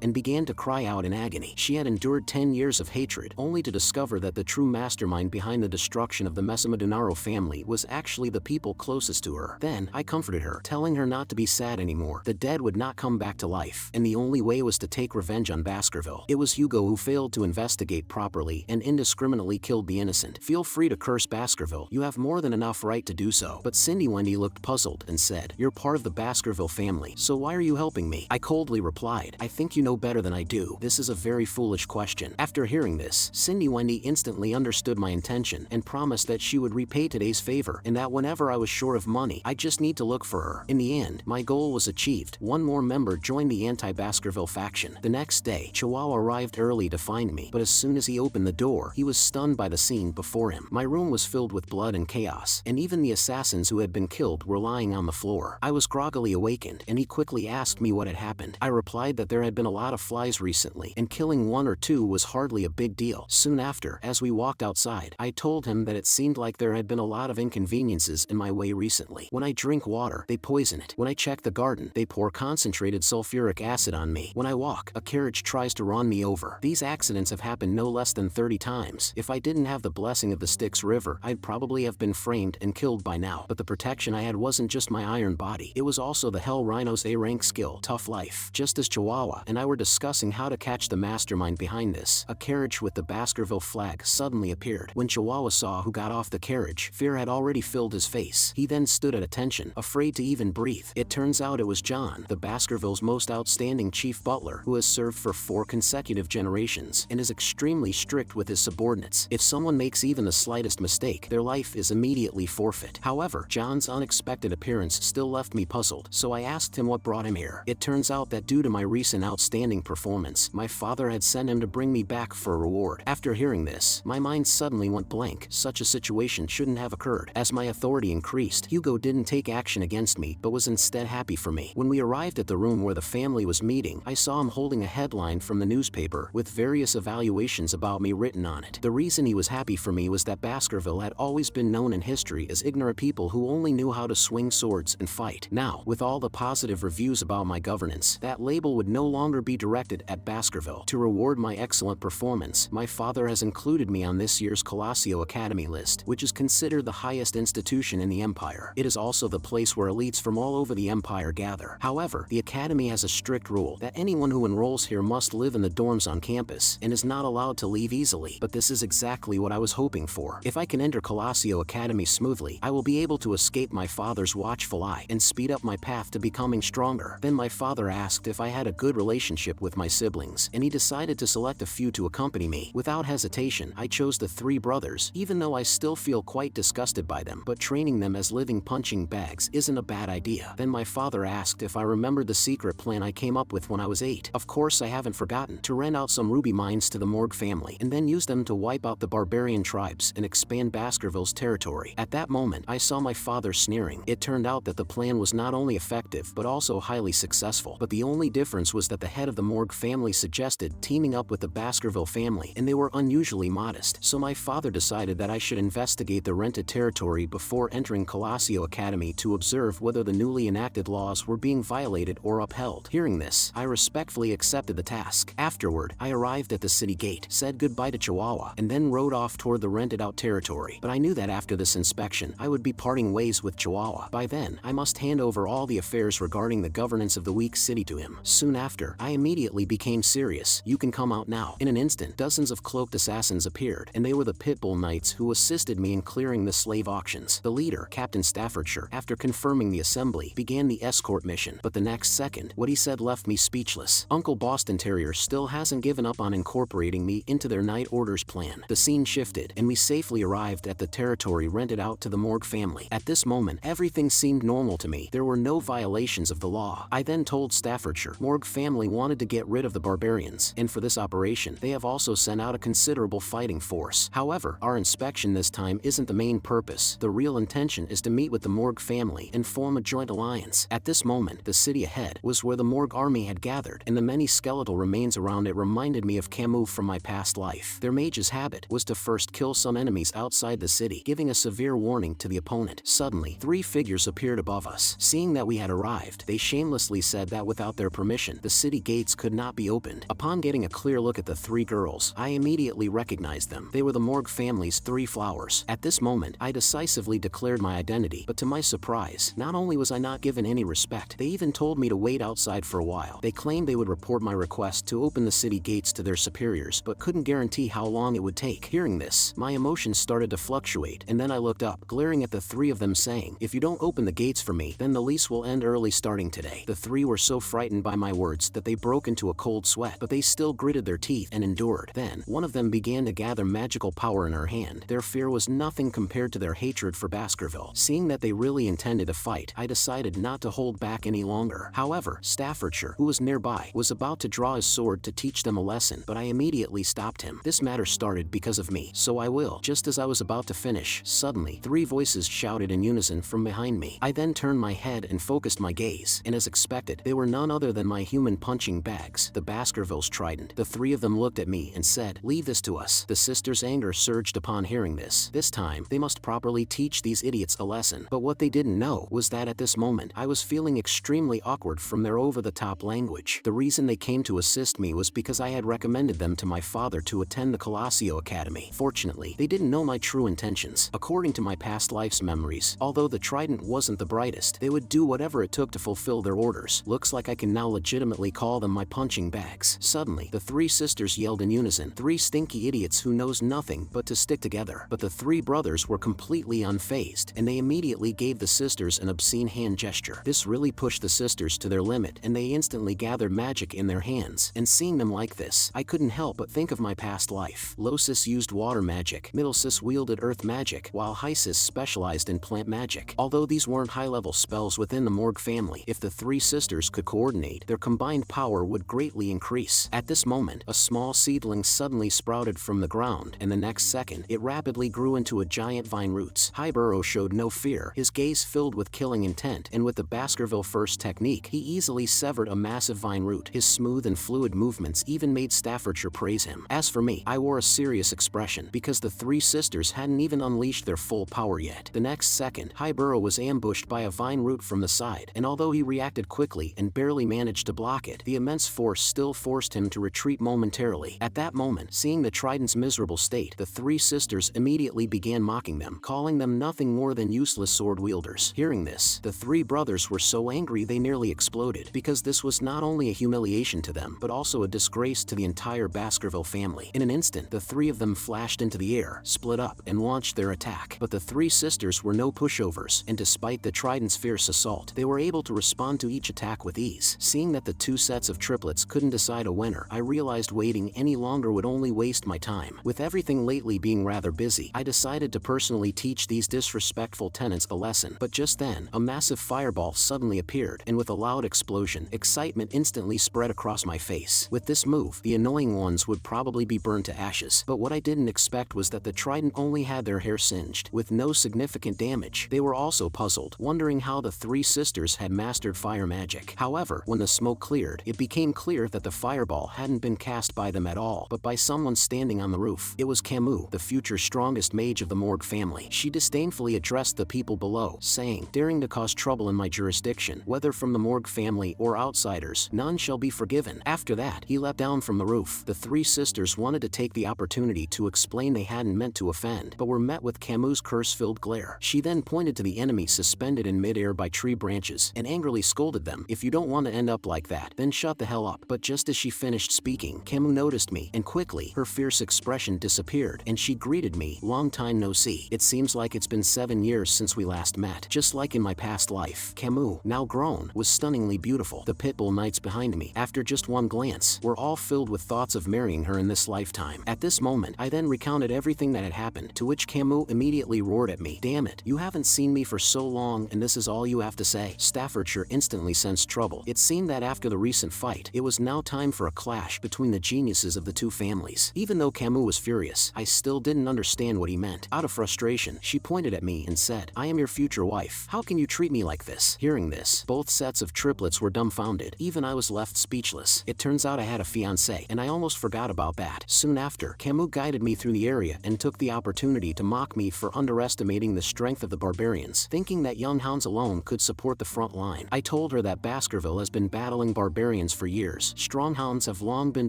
and began to cry out in agony. She had endured 10 years of hatred, only to discover that the true mastermind behind the destruction of the Mesamadonaro family was actually the people closest to her. Then, I comforted her, telling her not to be sad anymore. The dead would not come back to life, and the only way was to take revenge on Baskerville. It was Hugo who failed to investigate properly and indiscriminately killed the innocent. "Feel free to curse Baskerville, you have more than enough right to do so." But Cindy Wendy looked puzzled and said, "You're part of the Baskerville family, so why are you helping me?" I coldly replied, "I think you know better than I do. This is a very foolish question." After hearing this, Cindy Wendy instantly understood my intention and promised that she would repay today's favor and that whenever I was short of money, I just need to look for her. In the end, my goal was achieved. One more member joined the anti-Baskerville faction. The next day, Chihuahua arrived early to find me, but as soon as he opened the door, he was stunned by the scene before him. My room was filled with blood and chaos, and even the assassins who had been killed were lying on the floor. I was groggily awakened, and he quickly asked me what had happened. I replied that there had been a lot of flies recently, and killing one or two was hardly a big deal. Soon after, as we walked outside, I told him that it seemed like there had been a lot of inconveniences in my way recently. When I drink water, they poison it. When I check the garden, they pour concentrated sulfuric acid on me. When I walk, a carriage tries to run me over. These accidents have happened no less than 30 times. If I didn't have the blessing of the Styx River, I'd probably have been framed and killed by now. But the protection I had wasn't just my iron body, it was also the Hell Rhino's A-rank skill, Tough Life. Just as Chihuahua and I were discussing how to catch the mastermind behind this, a carriage with the Baskerville flag suddenly appeared. When Chihuahua saw who got off the carriage, fear had already filled his face. He then stood at attention, afraid to even breathe. It turns out it was John, the Baskerville's most outstanding chief butler, who has served for 4 consecutive generations and is extremely strict with his subordinates. If someone makes even the slightest mistake, their life is immediately forfeit. However, John's unexpected appearance still left me puzzled, so I asked him what brought him here. It turns out that due to my recent outstanding performance, my father had sent him to bring me back for a reward. After hearing this, my mind suddenly went blank. Such a situation shouldn't have occurred. As my authority increased, Hugo didn't take action against me, but was instead happy for me. When we arrived at the room where the family was meeting, I saw him holding a headline from the newspaper with various evaluations about me written on it. The reason he was happy for me was that Baskerville had always been known in history as ignorant people who only knew how to swing swords and fight. Now, with all the positive reviews about my governance, that label would no longer be directed at Baskerville. To reward my excellent performance, my father has included me on this year's Colosio Academy list, which is considered the highest institution in the Empire. It is also the place where elites from all over the Empire gather. However, the Academy has a strict rule that anyone who enrolls here must live in the dorms on campus and is not allowed to leave easily. But this is exactly what I was hoping for. If I can enter Colosio Academy smoothly, I will be able to escape my father's watchful eye and speed up my path to becoming stronger. Then my father asked if I had a good relationship with my siblings, and he decided to select a few to accompany me. Without hesitation, I chose the 3 brothers, even though I still feel quite disgusted by them, but training them as living punching bags isn't a bad idea. Then my father asked if I remembered the secret plan I came up with when I was 8. Of course I haven't forgotten. To rent out some ruby mines to the Morgue family, and then use them to wipe out the Barbarian tribes and expand Baskerville's territory. At that moment, I saw my father sneering. It turned out that the plan was not only effective but also highly successful. But the only difference was that the head of the Morgue family suggested teaming up with the Baskerville family, and they were unusually modest. So my father decided that I should investigate the rented territory before entering Colosio Academy to observe whether the newly enacted laws were being violated or upheld. Hearing this, I respectfully accepted the task. Afterward, I arrived at the city gate, said goodbye to Chihuahua, and then rode off toward the rented out territory. But I knew that after this inspection, I would be parting ways with Chihuahua. By then, I must hand over all the affairs regarding the governance of the weak city to him. Soon after, I immediately became serious. "You can come out now." In an instant, dozens of cloaked assassins appeared, and they were the Pitbull Knights who assisted me in clearing the slave auctions. The leader, Captain Staffordshire, after confirming the assembly, began the escort mission. But the next second, what he said left me speechless. Uncle Boston Terrier still hasn't given up on incorporating me into their night orders plan. The scene shifted, and we safely arrived at the territory rented out to the Morgue family. At this moment, everything seemed normal to me. There were no violations of the law. I then told Staffordshire, Morgue family wanted to get rid of the barbarians, and for this operation, they have also sent out a considerable fighting force. However, our inspection this time isn't the main purpose. The real intention is to meet with the Morgue family and form a joint alliance. At this moment, the city ahead was where the Morgue army had gathered, and the many skeletal remains around it reminded me me of Camus from my past life. Their mage's habit was to first kill some enemies outside the city, giving a severe warning to the opponent. Suddenly, 3 figures appeared above us. Seeing that we had arrived, they shamelessly said that without their permission, the city gates could not be opened. Upon getting a clear look at the 3 girls, I immediately recognized them. They were the Morgue family's 3 flowers. At this moment, I decisively declared my identity, but to my surprise, not only was I not given any respect, they even told me to wait outside for a while. They claimed they would report my request to open the city gates to their superiors, but couldn't guarantee how long it would take. Hearing this, my emotions started to fluctuate, and then I looked up, glaring at the 3 of them saying, "If you don't open the gates for me, then the lease will end early starting today." The 3 were so frightened by my words that they broke into a cold sweat, but they still gritted their teeth and endured. Then, one of them began to gather magical power in her hand. Their fear was nothing compared to their hatred for Baskerville. Seeing that they really intended to fight, I decided not to hold back any longer. However, Staffordshire, who was nearby, was about to draw his sword to teach them a lesson, but I immediately stopped him. This matter started because of me, so I will. Just as I was about to finish, suddenly, 3 voices shouted in unison from behind me. I then turned my head and focused my gaze, and as expected, they were none other than my human punching bags, the Baskervilles' trident. The 3 of them looked at me and said, "Leave this to us." The sisters' anger surged upon hearing this. This time, they must properly teach these idiots a lesson. But what they didn't know was that at this moment, I was feeling extremely awkward from their over-the-top language. The reason they came to assist me was because I had recommended them to my father to attend the Colosio Academy. Fortunately, they didn't know my true intentions. According to my past life's memories, although the trident wasn't the brightest, they would do whatever it took to fulfill their orders. Looks like I can now legitimately call them my punching bags. Suddenly, the 3 sisters yelled in unison, "3 stinky idiots who knows nothing but to stick together." But the 3 brothers were completely unfazed, and they immediately gave the sisters an obscene hand gesture. This really pushed the sisters to their limit, and they instantly gathered magic in their hands. And seeing them like this, I couldn't help but think of my past life. Losis used water magic, Middlesis wielded earth magic, while Hysis specialized in plant magic. Although these weren't high-level spells within the Morgue family, if the 3 sisters could coordinate, their combined power would greatly increase. At this moment, a small seedling suddenly sprouted from the ground, and the next second, it rapidly grew into a giant vine roots. Hyburo showed no fear, his gaze filled with killing intent, and with the Baskerville first technique, he easily severed a massive vine root. His smooth and fluid movements even made Staffordshire praise him. As for me, I wore a serious expression, because the 3 sisters hadn't even unleashed their full power yet. The next second, Hyburo was ambushed by a vine root from the side, and although he reacted quickly and barely managed to block it, the immense force still forced him to retreat momentarily. At that moment, seeing the trident's miserable state, the 3 sisters immediately began mocking them, calling them nothing more than useless sword wielders. Hearing this, the 3 brothers were so angry they nearly exploded, because this was not only a humiliation to them, but also a disgrace to the entire Baskerville family. In an instant, the 3 of them flashed into the air, split up, and launched their attack. But the 3 sisters were no pushovers, and despite the trident's fierce assault, they were able to respond to each attack with ease. Seeing that the 2 sets of triplets couldn't decide a winner, I realized waiting any longer would only waste my time. With everything lately being rather busy, I decided to personally teach these disrespectful tenants a lesson. But just then, a massive fireball suddenly appeared, and with a loud explosion, excitement instantly spread across my face. With this move, the annoying ones would probably be burned to ashes. But what I didn't expect was that the trident only had their hair singed, with no significant damage. They were also puzzled, wondering how the 3 sisters had mastered fire magic. However, when the smoke cleared, it became clear that the fireball hadn't been cast by them at all, but by someone standing on the roof. It was Camus, the future strongest mage of the Morgue family. She disdainfully addressed the people below, saying, "Daring to cause trouble in my jurisdiction, whether from the Morgue family or outsiders, none shall be forgiven." After that, he leapt down from the roof. The 3 sisters wanted to take the opportunity to explain they hadn't meant to offend, but were met with Camus' curse-filled glare. She then pointed to the enemy suspended in midair by tree branches, and angrily scolded them, "If you don't want to end up like that, then shut the hell up." But just as she finished speaking, Camus noticed me, and quickly, her fierce expression disappeared, and she greeted me, "Long time no see. It seems like it's been 7 years since we last met." Just like in my past life, Camus, now grown, was stunningly beautiful. The Pitbull Knights behind me, after just one glance, were all filled with thoughts of marrying her in this lifetime. At this moment, I then recounted everything that had happened, to which Camus immediately roared at me, "Damn it, you haven't seen me for so long and this is all you have to say?" Staffordshire instantly sensed trouble. It seemed that after the recent fight, it was now time for a clash between the geniuses of the 2 families. Even though Camus was furious, I still didn't understand what he meant. Out of frustration, she pointed at me and said, "I am your future wife. How can you treat me like this?" Hearing this, both sets of triplets were dumbfounded. Even I was left speechless. It turns out I had a fiancé, say, and I almost forgot about that. Soon after, Camus guided me through the area and took the opportunity to mock me for underestimating the strength of the barbarians, thinking that young hounds alone could support the front line. I told her that Baskerville has been battling barbarians for years. Strong hounds have long been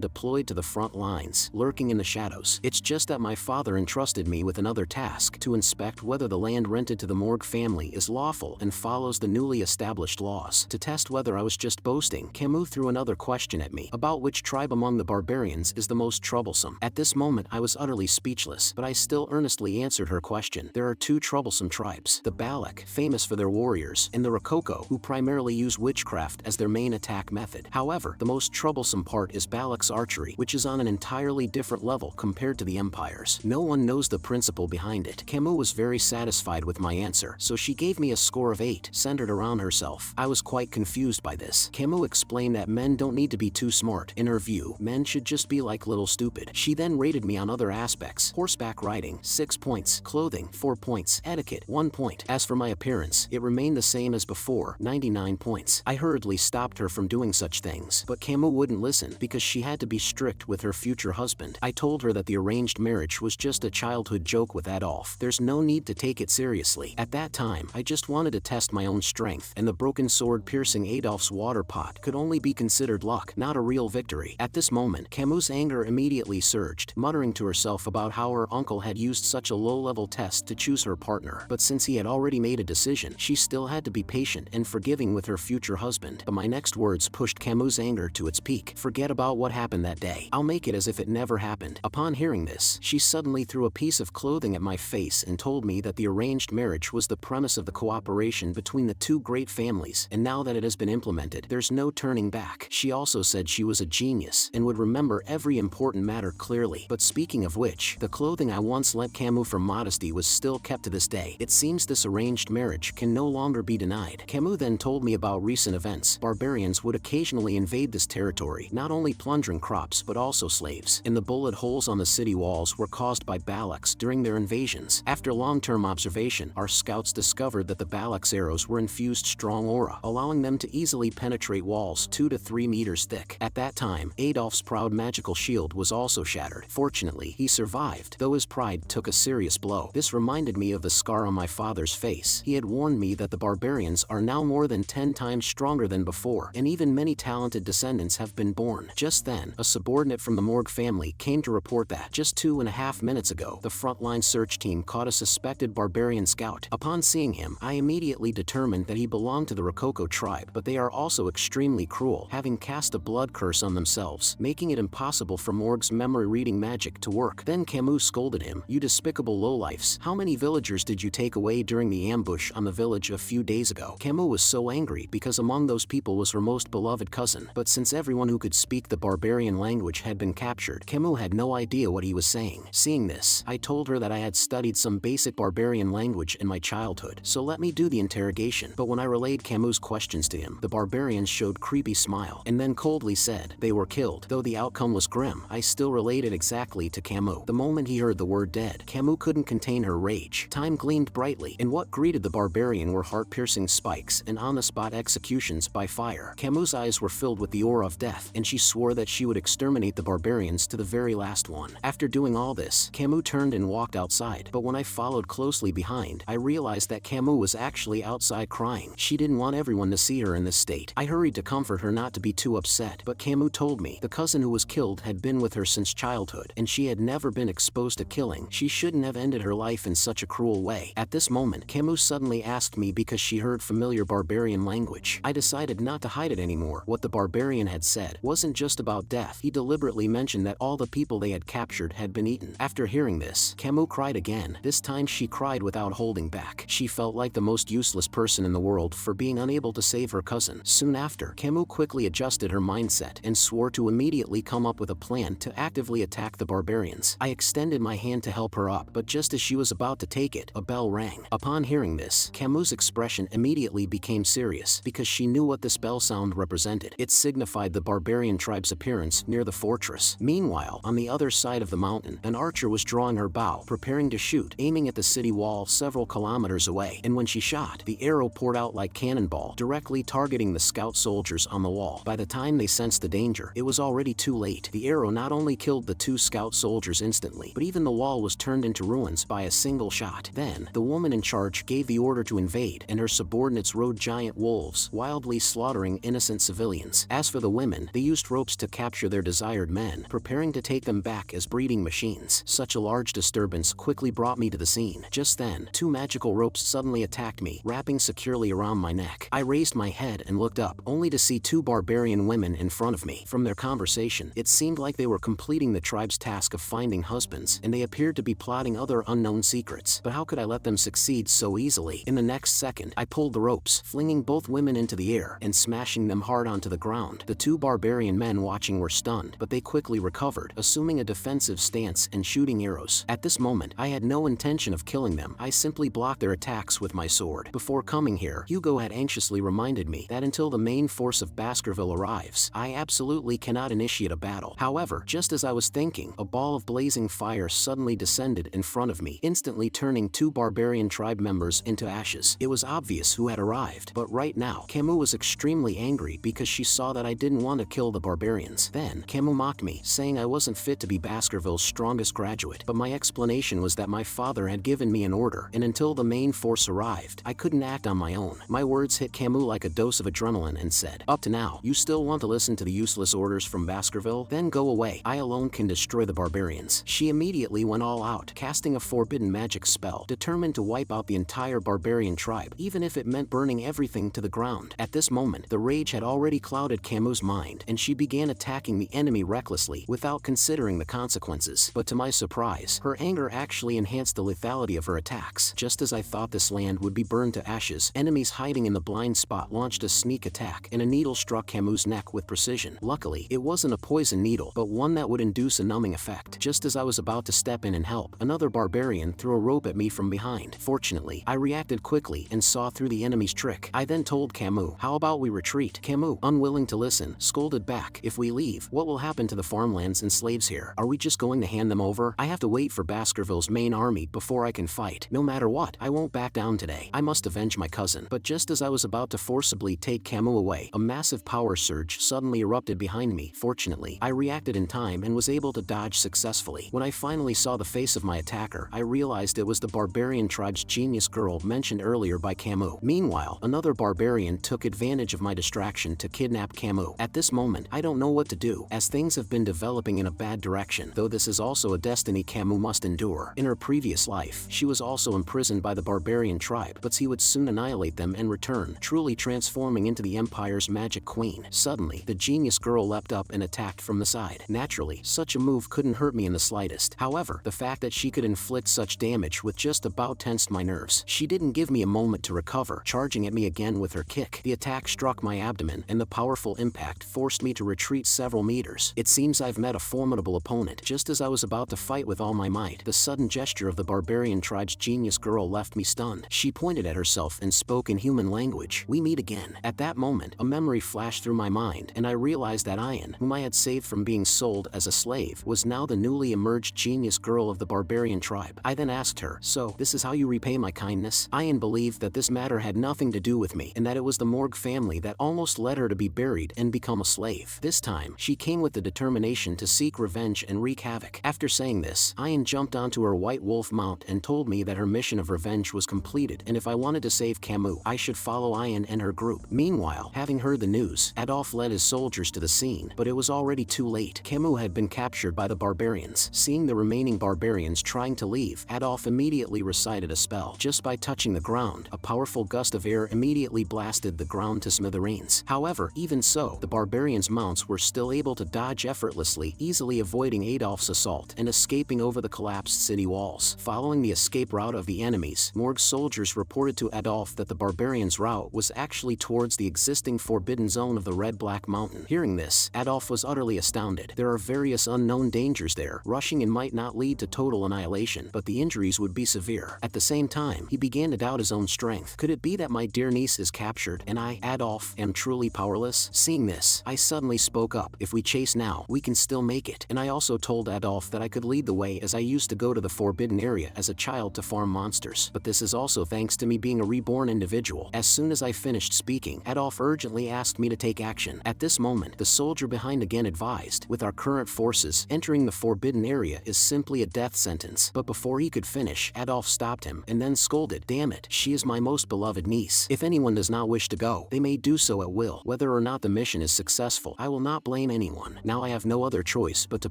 deployed to the front lines, lurking in the shadows. It's just that my father entrusted me with another task, to inspect whether the land rented to the Morgue family is lawful and follows the newly established laws. To test whether I was just boasting, Camus threw another question at me, about which tribe among the barbarians is the most troublesome. At this moment I was utterly speechless, but I still earnestly answered her question. There are two troublesome tribes, the Balak, famous for their warriors, and the Rococo, who primarily use witchcraft as their main attack method. However, the most troublesome part is Balak's archery, which is on an entirely different level compared to the Empire's. No one knows the principle behind it. Camus was very satisfied with my answer, so she gave me a score of 8, centered around herself. I was quite confused by this. Camus explained that men don't need to be too smart. In her view, men should just be like little stupid. She then rated me on other aspects. Horseback riding, 6 points. Clothing, 4 points. Etiquette, 1 point. As for my appearance, it remained the same as before, 99 points. I hurriedly stopped her from doing such things, but Camus wouldn't listen because she had to be strict with her future husband. I told her that the arranged marriage was just a childhood joke with Adolf. There's no need to take it seriously. At that time, I just wanted to test my own strength, and the broken sword piercing Adolf's water pot could only be considered luck, not a real victory. At this moment, Camus' anger immediately surged, muttering to herself about how her uncle had used such a low-level test to choose her partner. But since he had already made a decision, she still had to be patient and forgiving with her future husband. But my next words pushed Camus' anger to its peak. Forget about what happened that day. I'll make it as if it never happened. Upon hearing this, she suddenly threw a piece of clothing at my face and told me that the arranged marriage was the premise of the cooperation between the two great families, and now that it has been implemented, there's no turning back. She also said she was a genius and would remember every important matter clearly. But speaking of which, the clothing I once lent Camus for modesty was still kept to this day. It seems this arranged marriage can no longer be denied. Camus then told me about recent events. Barbarians would occasionally invade this territory, not only plundering crops but also slaves, and the bullet holes on the city walls were caused by Balaks during their invasions. After long-term observation, our scouts discovered that the Balaks' arrows were infused strong aura, allowing them to easily penetrate walls 2 to 3 meters thick. At that time, Adolf's proud magical shield was also shattered. Fortunately, he survived, though his pride took a serious blow. This reminded me of the scar on my father's face. He had warned me that the barbarians are now more than 10 times stronger than before, and even many talented descendants have been born. Just then, a subordinate from the Morgue family came to report that, just 2.5 minutes ago, the frontline search team caught a suspected barbarian scout. Upon seeing him, I immediately determined that he belonged to the Rococo tribe, but they are also extremely cruel, having cast a blood curse on themselves, making it impossible for Morgue's memory-reading magic to work. Then Camus scolded him, "You despicable lowlifes, how many villagers did you take away during the ambush on the village a few days ago?" Camus was so angry because among those people was her most beloved cousin, but since everyone who could speak the barbarian language had been captured, Camus had no idea what he was saying. Seeing this, I told her that I had studied some basic barbarian language in my childhood, so let me do the interrogation. But when I relayed Camus' questions to him, the barbarian showed creepy smile, and then coldly said, "They were killed." Though the outcome was grim, I still related exactly to Camus. The moment he heard the word dead, Camus couldn't contain her rage. Time gleamed brightly, and what greeted the barbarian were heart-piercing spikes and on-the-spot executions by fire. Camus' eyes were filled with the aura of death, and she swore that she would exterminate the barbarians to the very last one. After doing all this, Camus turned and walked outside, but when I followed closely behind, I realized that Camus was actually outside crying. She didn't want everyone to see her in this state. I hurried to comfort her not to be too upset, but Camus told me the cousin who was killed had been with her since childhood, and she had never been exposed to killing. She shouldn't have ended her life in such a cruel way. At this moment, Camus suddenly asked me because she heard familiar barbarian language. I decided not to hide it anymore. What the barbarian had said wasn't just about death. He deliberately mentioned that all the people they had captured had been eaten. After hearing this, Camus cried again. This time she cried without holding back. She felt like the most useless person in the world for being unable to save her cousin. Soon after, Camus quickly adjusted her mindset and swore to immediately come up with a plan to actively attack the barbarians. I extended my hand to help her up, but just as she was about to take it, a bell rang. Upon hearing this, Camus' expression immediately became serious because she knew what this bell sound represented. It signified the barbarian tribe's appearance near the fortress. Meanwhile, on the other side of the mountain, an archer was drawing her bow, preparing to shoot, aiming at the city wall several kilometers away, and when she shot, the arrow poured out like cannonball, directly targeting the scout soldiers on the wall. By the time they sensed the danger, it was already already too late. The arrow not only killed the 2 scout soldiers instantly, but even the wall was turned into ruins by a single shot. Then, the woman in charge gave the order to invade, and her subordinates rode giant wolves, wildly slaughtering innocent civilians. As for the women, they used ropes to capture their desired men, preparing to take them back as breeding machines. Such a large disturbance quickly brought me to the scene. Just then, 2 magical ropes suddenly attacked me, wrapping securely around my neck. I raised my head and looked up, only to see 2 barbarian women in front of me. From their conversation, it seemed like they were completing the tribe's task of finding husbands, and they appeared to be plotting other unknown secrets. But how could I let them succeed so easily? In the next second, I pulled the ropes, flinging both women into the air and smashing them hard onto the ground. The 2 barbarian men watching were stunned, but they quickly recovered, assuming a defensive stance and shooting arrows. At this moment, I had no intention of killing them. I simply blocked their attacks with my sword. Before coming here, Hugo had anxiously reminded me that until the main force of Baskerville arrives, I absolutely cannot initiate a battle. However, just as I was thinking, a ball of blazing fire suddenly descended in front of me, instantly turning 2 barbarian tribe members into ashes. It was obvious who had arrived, but right now, Camus was extremely angry because she saw that I didn't want to kill the barbarians. Then, Camus mocked me, saying I wasn't fit to be Baskerville's strongest graduate, but my explanation was that my father had given me an order, and until the main force arrived, I couldn't act on my own. My words hit Camus like a dose of adrenaline and said, "Up to now, you still want to listen to the useless orders from Baskerville? Then go away. I alone can destroy the barbarians." She immediately went all out, casting a forbidden magic spell, determined to wipe out the entire barbarian tribe, even if it meant burning everything to the ground. At this moment, the rage had already clouded Camus' mind, and she began attacking the enemy recklessly, without considering the consequences. But to my surprise, her anger actually enhanced the lethality of her attacks. Just as I thought this land would be burned to ashes, enemies hiding in the blind spot launched a sneak attack, and a needle struck Camus' neck with precision. Luckily, it wasn't a poison needle, but one that would induce a numbing effect. Just as I was about to step in and help, another barbarian threw a rope at me from behind. Fortunately, I reacted quickly and saw through the enemy's trick. I then told Camus, "How about we retreat?" Camus, unwilling to listen, scolded back, "If we leave, what will happen to the farmlands and slaves here? Are we just going to hand them over? I have to wait for Baskerville's main army before I can fight. No matter what, I won't back down today. I must avenge my cousin." But just as I was about to forcibly take Camus away, a massive power surge suddenly erupted behind me. Fortunately, I reacted in time and was able to dodge successfully. When I finally saw the face of my attacker, I realized it was the barbarian tribe's genius girl mentioned earlier by Camus. Meanwhile, another barbarian took advantage of my distraction to kidnap Camus. At this moment, I don't know what to do, as things have been developing in a bad direction, though this is also a destiny Camus must endure. In her previous life, she was also imprisoned by the barbarian tribe, but he would soon annihilate them and return, truly transforming into the Empire's magic queen. Suddenly, the genius girl leapt up and attacked from the side. Naturally, such a move couldn't hurt me in the slightest. However, the fact that she could inflict such damage with just about tensed my nerves. She didn't give me a moment to recover, charging at me again with her kick. The attack struck my abdomen, and the powerful impact forced me to retreat several meters. It seems I've met a formidable opponent. Just as I was about to fight with all my might, the sudden gesture of the barbarian tribe's genius girl left me stunned. She pointed at herself and spoke in human language. "We meet again." At that moment, a memory flashed through my mind, and I realized that Ian, whom I had saved from being sold as a slave, was now the newly emerged genius girl of the barbarian tribe. I then asked her, "So, this is how you repay my kindness?" Ian believed that this matter had nothing to do with me, and that it was the Morgue family that almost led her to be buried and become a slave. This time, she came with the determination to seek revenge and wreak havoc. After saying this, Ian jumped onto her white wolf mount and told me that her mission of revenge was completed, and if I wanted to save Camus, I should follow Ian and her group. Meanwhile, having heard the news, Adolphe led his soldiers to the scene, but it was already too late. Camus had been captured by the barbarians. Seeing the remaining barbarians trying to leave, Adolphe immediately recited a spell. Just by touching the ground, a powerful gust of air immediately blasted the ground to smithereens. However, even so, the barbarians' mounts were still able to dodge effortlessly, easily avoiding Adolphe's assault and escaping over the collapsed city walls. Following the escape route of the enemies, Morgue soldiers reported to Adolphe that the barbarians' route was actually towards the existing forbidden zone of the Red-Black Mountain. Hearing this, Adolphe was utterly astounded. There are various unknown dangers there. Rushing in might not lead to total annihilation, but the injuries would be severe. At the same time, he began to doubt his own strength. Could it be that my dear niece is captured, and I, Adolphe, am truly powerless? Seeing this, I suddenly spoke up. "If we chase now, we can still make it." And I also told Adolphe that I could lead the way, as I used to go to the forbidden area as a child to farm monsters. But this is also thanks to me being a reborn individual. As soon as I finished speaking, Adolphe urgently asked me to take action. At this moment, the soldier behind kind again advised, with our current forces, entering the forbidden area is simply a death sentence. But before he could finish, Adolf stopped him and then scolded, damn it, she is my most beloved niece. If anyone does not wish to go, they may do so at will. Whether or not the mission is successful, I will not blame anyone. Now I have no other choice but to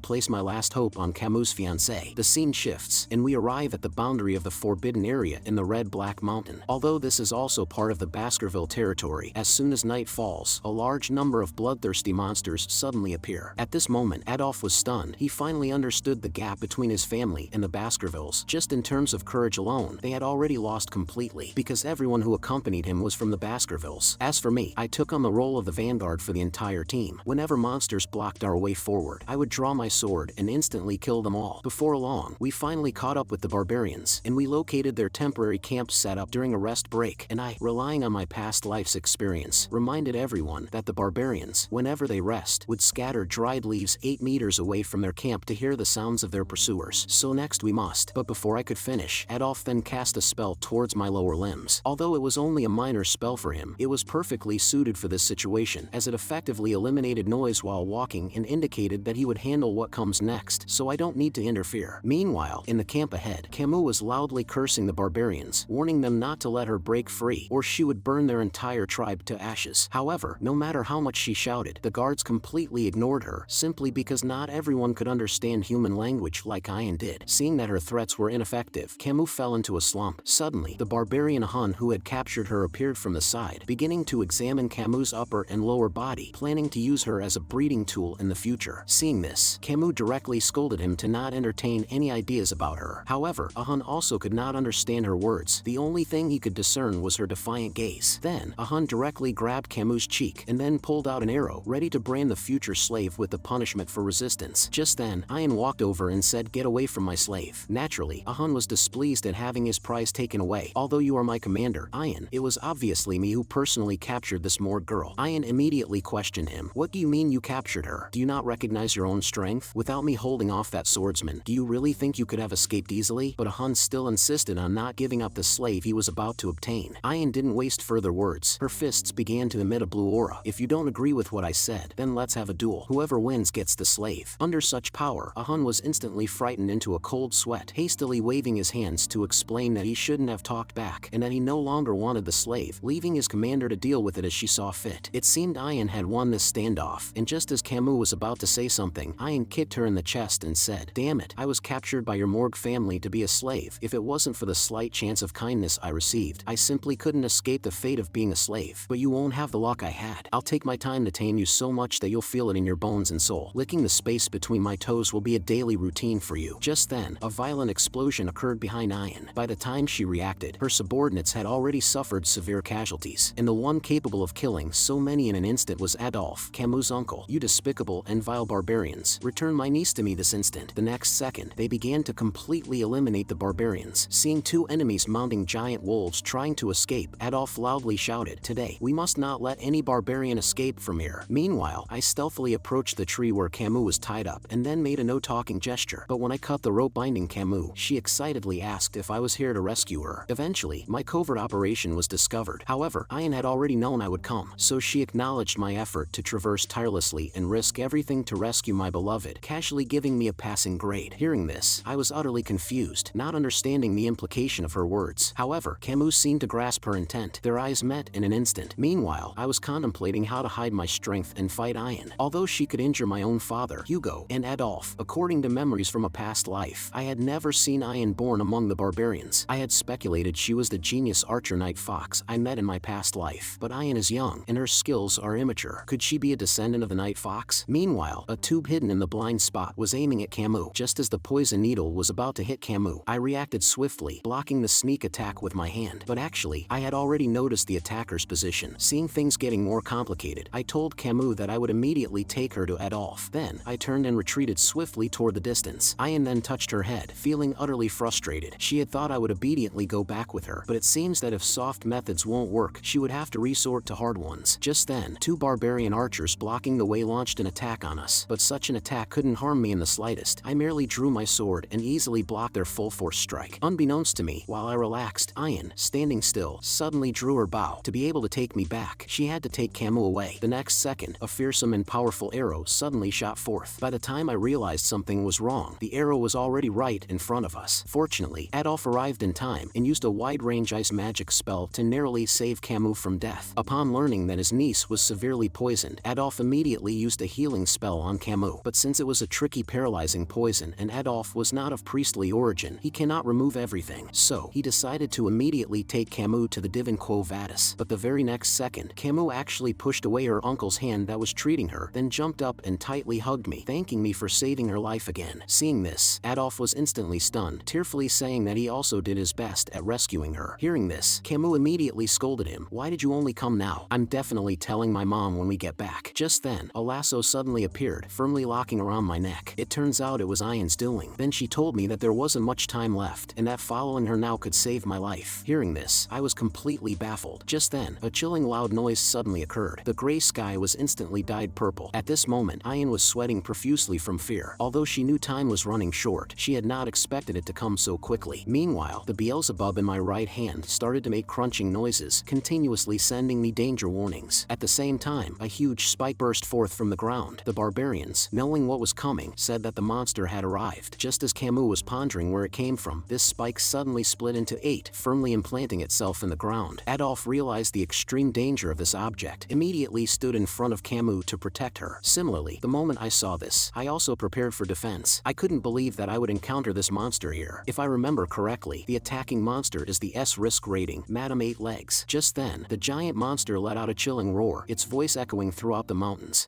place my last hope on Camus' fiancée. The scene shifts, and we arrive at the boundary of the forbidden area in the Red-Black Mountain. Although this is also part of the Baskerville territory, as soon as night falls, a large number of bloodthirsty monsters suddenly appear. At this moment, Adolf was stunned. He finally understood the gap between his family and the Baskervilles. Just in terms of courage alone, they had already lost completely, because everyone who accompanied him was from the Baskervilles. As for me, I took on the role of the vanguard for the entire team. Whenever monsters blocked our way forward, I would draw my sword and instantly kill them all. Before long, we finally caught up with the barbarians, and we located their temporary camp set up during a rest break, and I, relying on my past life's experience, reminded everyone that the barbarians, whenever they rest, would scatter dried leaves 8 meters away from their camp to hear the sounds of their pursuers. So next we must. But before I could finish, Adolf then cast a spell towards my lower limbs. Although it was only a minor spell for him, it was perfectly suited for this situation, as it effectively eliminated noise while walking and indicated that he would handle what comes next, so I don't need to interfere. Meanwhile, in the camp ahead, Camus was loudly cursing the barbarians, warning them not to let her break free, or she would burn their entire tribe to ashes. However, no matter how much she shouted, the guards completely ignored her, simply because not everyone could understand human language like Ian did. Seeing that her threats were ineffective, Camus fell into a slump. Suddenly, the barbarian Hun who had captured her appeared from the side, beginning to examine Camus' upper and lower body, planning to use her as a breeding tool in the future. Seeing this, Camus directly scolded him to not entertain any ideas about her. However, Ahun also could not understand her words. The only thing he could discern was her defiant gaze. Then, Ahun directly grabbed Camus' cheek and then pulled out an arrow, ready to brand the future slave with the punishment for resistance. Just then, Ian walked over and said, "Get away from my slave." Naturally, Ahun was displeased at having his prize taken away. "Although you are my commander, Ian, it was obviously me who personally captured this Morg girl." Ian immediately questioned him. "What do you mean you captured her? Do you not recognize your own strength? Without me holding off that swordsman, do you really think you could have escaped easily?" But Ahun still insisted on not giving up the slave he was about to obtain. Ian didn't waste further words. Her fists began to emit a blue aura. "If you don't agree with what I said, then let's have a duel. Whoever wins gets the slave." Under such power, Ahun was instantly frightened into a cold sweat, hastily waving his hands to explain that he shouldn't have talked back and that he no longer wanted the slave, leaving his commander to deal with it as she saw fit. It seemed Ian had won this standoff, and just as Camus was about to say something, Ian kicked her in the chest and said, "Damn it, I was captured by your Morg family to be a slave. If it wasn't for the slight chance of kindness I received, I simply couldn't escape the fate of being a slave. But you won't have the luck I had. I'll take my time to tame you so much that you'll feel it in your bones and soul. Licking the space between my toes will be a daily routine for you." Just then, a violent explosion occurred behind Ian. By the time she reacted, her subordinates had already suffered severe casualties, and the one capable of killing so many in an instant was Adolf, Camus' uncle. "You despicable and vile barbarians, return my niece to me this instant." The next second, they began to completely eliminate the barbarians. Seeing two enemies mounting giant wolves trying to escape, Adolf loudly shouted, "Today, we must not let any barbarian escape from here." Meanwhile, I stealthily approached the tree where Camus was tied up and then made a no-talking gesture. But when I cut the rope binding Camus, she excitedly asked if I was here to rescue her. Eventually, my covert operation was discovered. However, Ian had already known I would come, so she acknowledged my effort to traverse tirelessly and risk everything to rescue my beloved, casually giving me a passing grade. Hearing this, I was utterly confused, not understanding the implication of her words. However, Camus seemed to grasp her intent. Their eyes met in an instant. Meanwhile, I was contemplating how to hide my strength and fight Ian. Although she could injure my own father, Hugo, and Adolf, according to memories from a past life, I had never seen Ian born among the barbarians. I had speculated she was the genius archer Night Fox I met in my past life, but Ian is young, and her skills are immature. Could she be a descendant of the Night Fox? Meanwhile, a tube hidden in the blind spot was aiming at Camus. Just as the poison needle was about to hit Camus, I reacted swiftly, blocking the sneak attack with my hand. But actually, I had already noticed the attacker's position. Seeing things getting more complicated, I told Camus that I would immediately take her to Adolf. Then, I turned and retreated swiftly toward the distance. Ian then touched her head, feeling utterly frustrated. She had thought I would obediently go back with her, but it seems that if soft methods won't work, she would have to resort to hard ones. Just then, two barbarian archers blocking the way launched an attack on us, but such an attack couldn't harm me in the slightest. I merely drew my sword and easily blocked their full-force strike. Unbeknownst to me, while I relaxed, Ian, standing still, suddenly drew her bow. To be able to take me back, she had to take Camus away. The next second, a fearsome and powerful arrow suddenly shot forth. By the time I realized something was wrong, the arrow was already right in front of us. Fortunately, Adolf arrived in time and used a wide-range ice magic spell to narrowly save Camus from death. Upon learning that his niece was severely poisoned, Adolf immediately used a healing spell on Camus. But since it was a tricky paralyzing poison and Adolf was not of priestly origin, he cannot remove everything. So, he decided to immediately take Camus to the Divin Quo Vadis. But the very next second, Camus actually pushed away her uncle's hand that was treating her, then jumped up and tightly hugged me, thanking me for saving her life again. Seeing this, Adolf was instantly stunned, tearfully saying that he also did his best at rescuing her. Hearing this, Camus immediately scolded him. "Why did you only come now? I'm definitely telling my mom when we get back." Just then, a lasso suddenly appeared, firmly locking around my neck. It turns out it was Ayan's doing. Then she told me that there wasn't much time left, and that following her now could save my life. Hearing this, I was completely baffled. Just then, a chilling loud noise suddenly occurred. The gray sky was instantly dyed purple. At this moment, Ayan was sweating profusely from fear. Although she knew time was running short, she had not expected it to come so quickly. Meanwhile, the Beelzebub in my right hand started to make crunching noises, continuously sending me danger warnings. At the same time, a huge spike burst forth from the ground. The barbarians, knowing what was coming, said that the monster had arrived. Just as Camus was pondering where it came from, this spike suddenly split into 8, firmly implanting itself in the ground. Adolf realized the extreme danger of this object, immediately stood in front of Camus to protect her. Similarly, the moment I saw this, I also prepared for defense. I couldn't believe that I would encounter this monster here. If I remember correctly, the attacking monster is the S risk rating, Madam 8 Legs. Just then, the giant monster let out a chilling roar, its voice echoing throughout the mountains.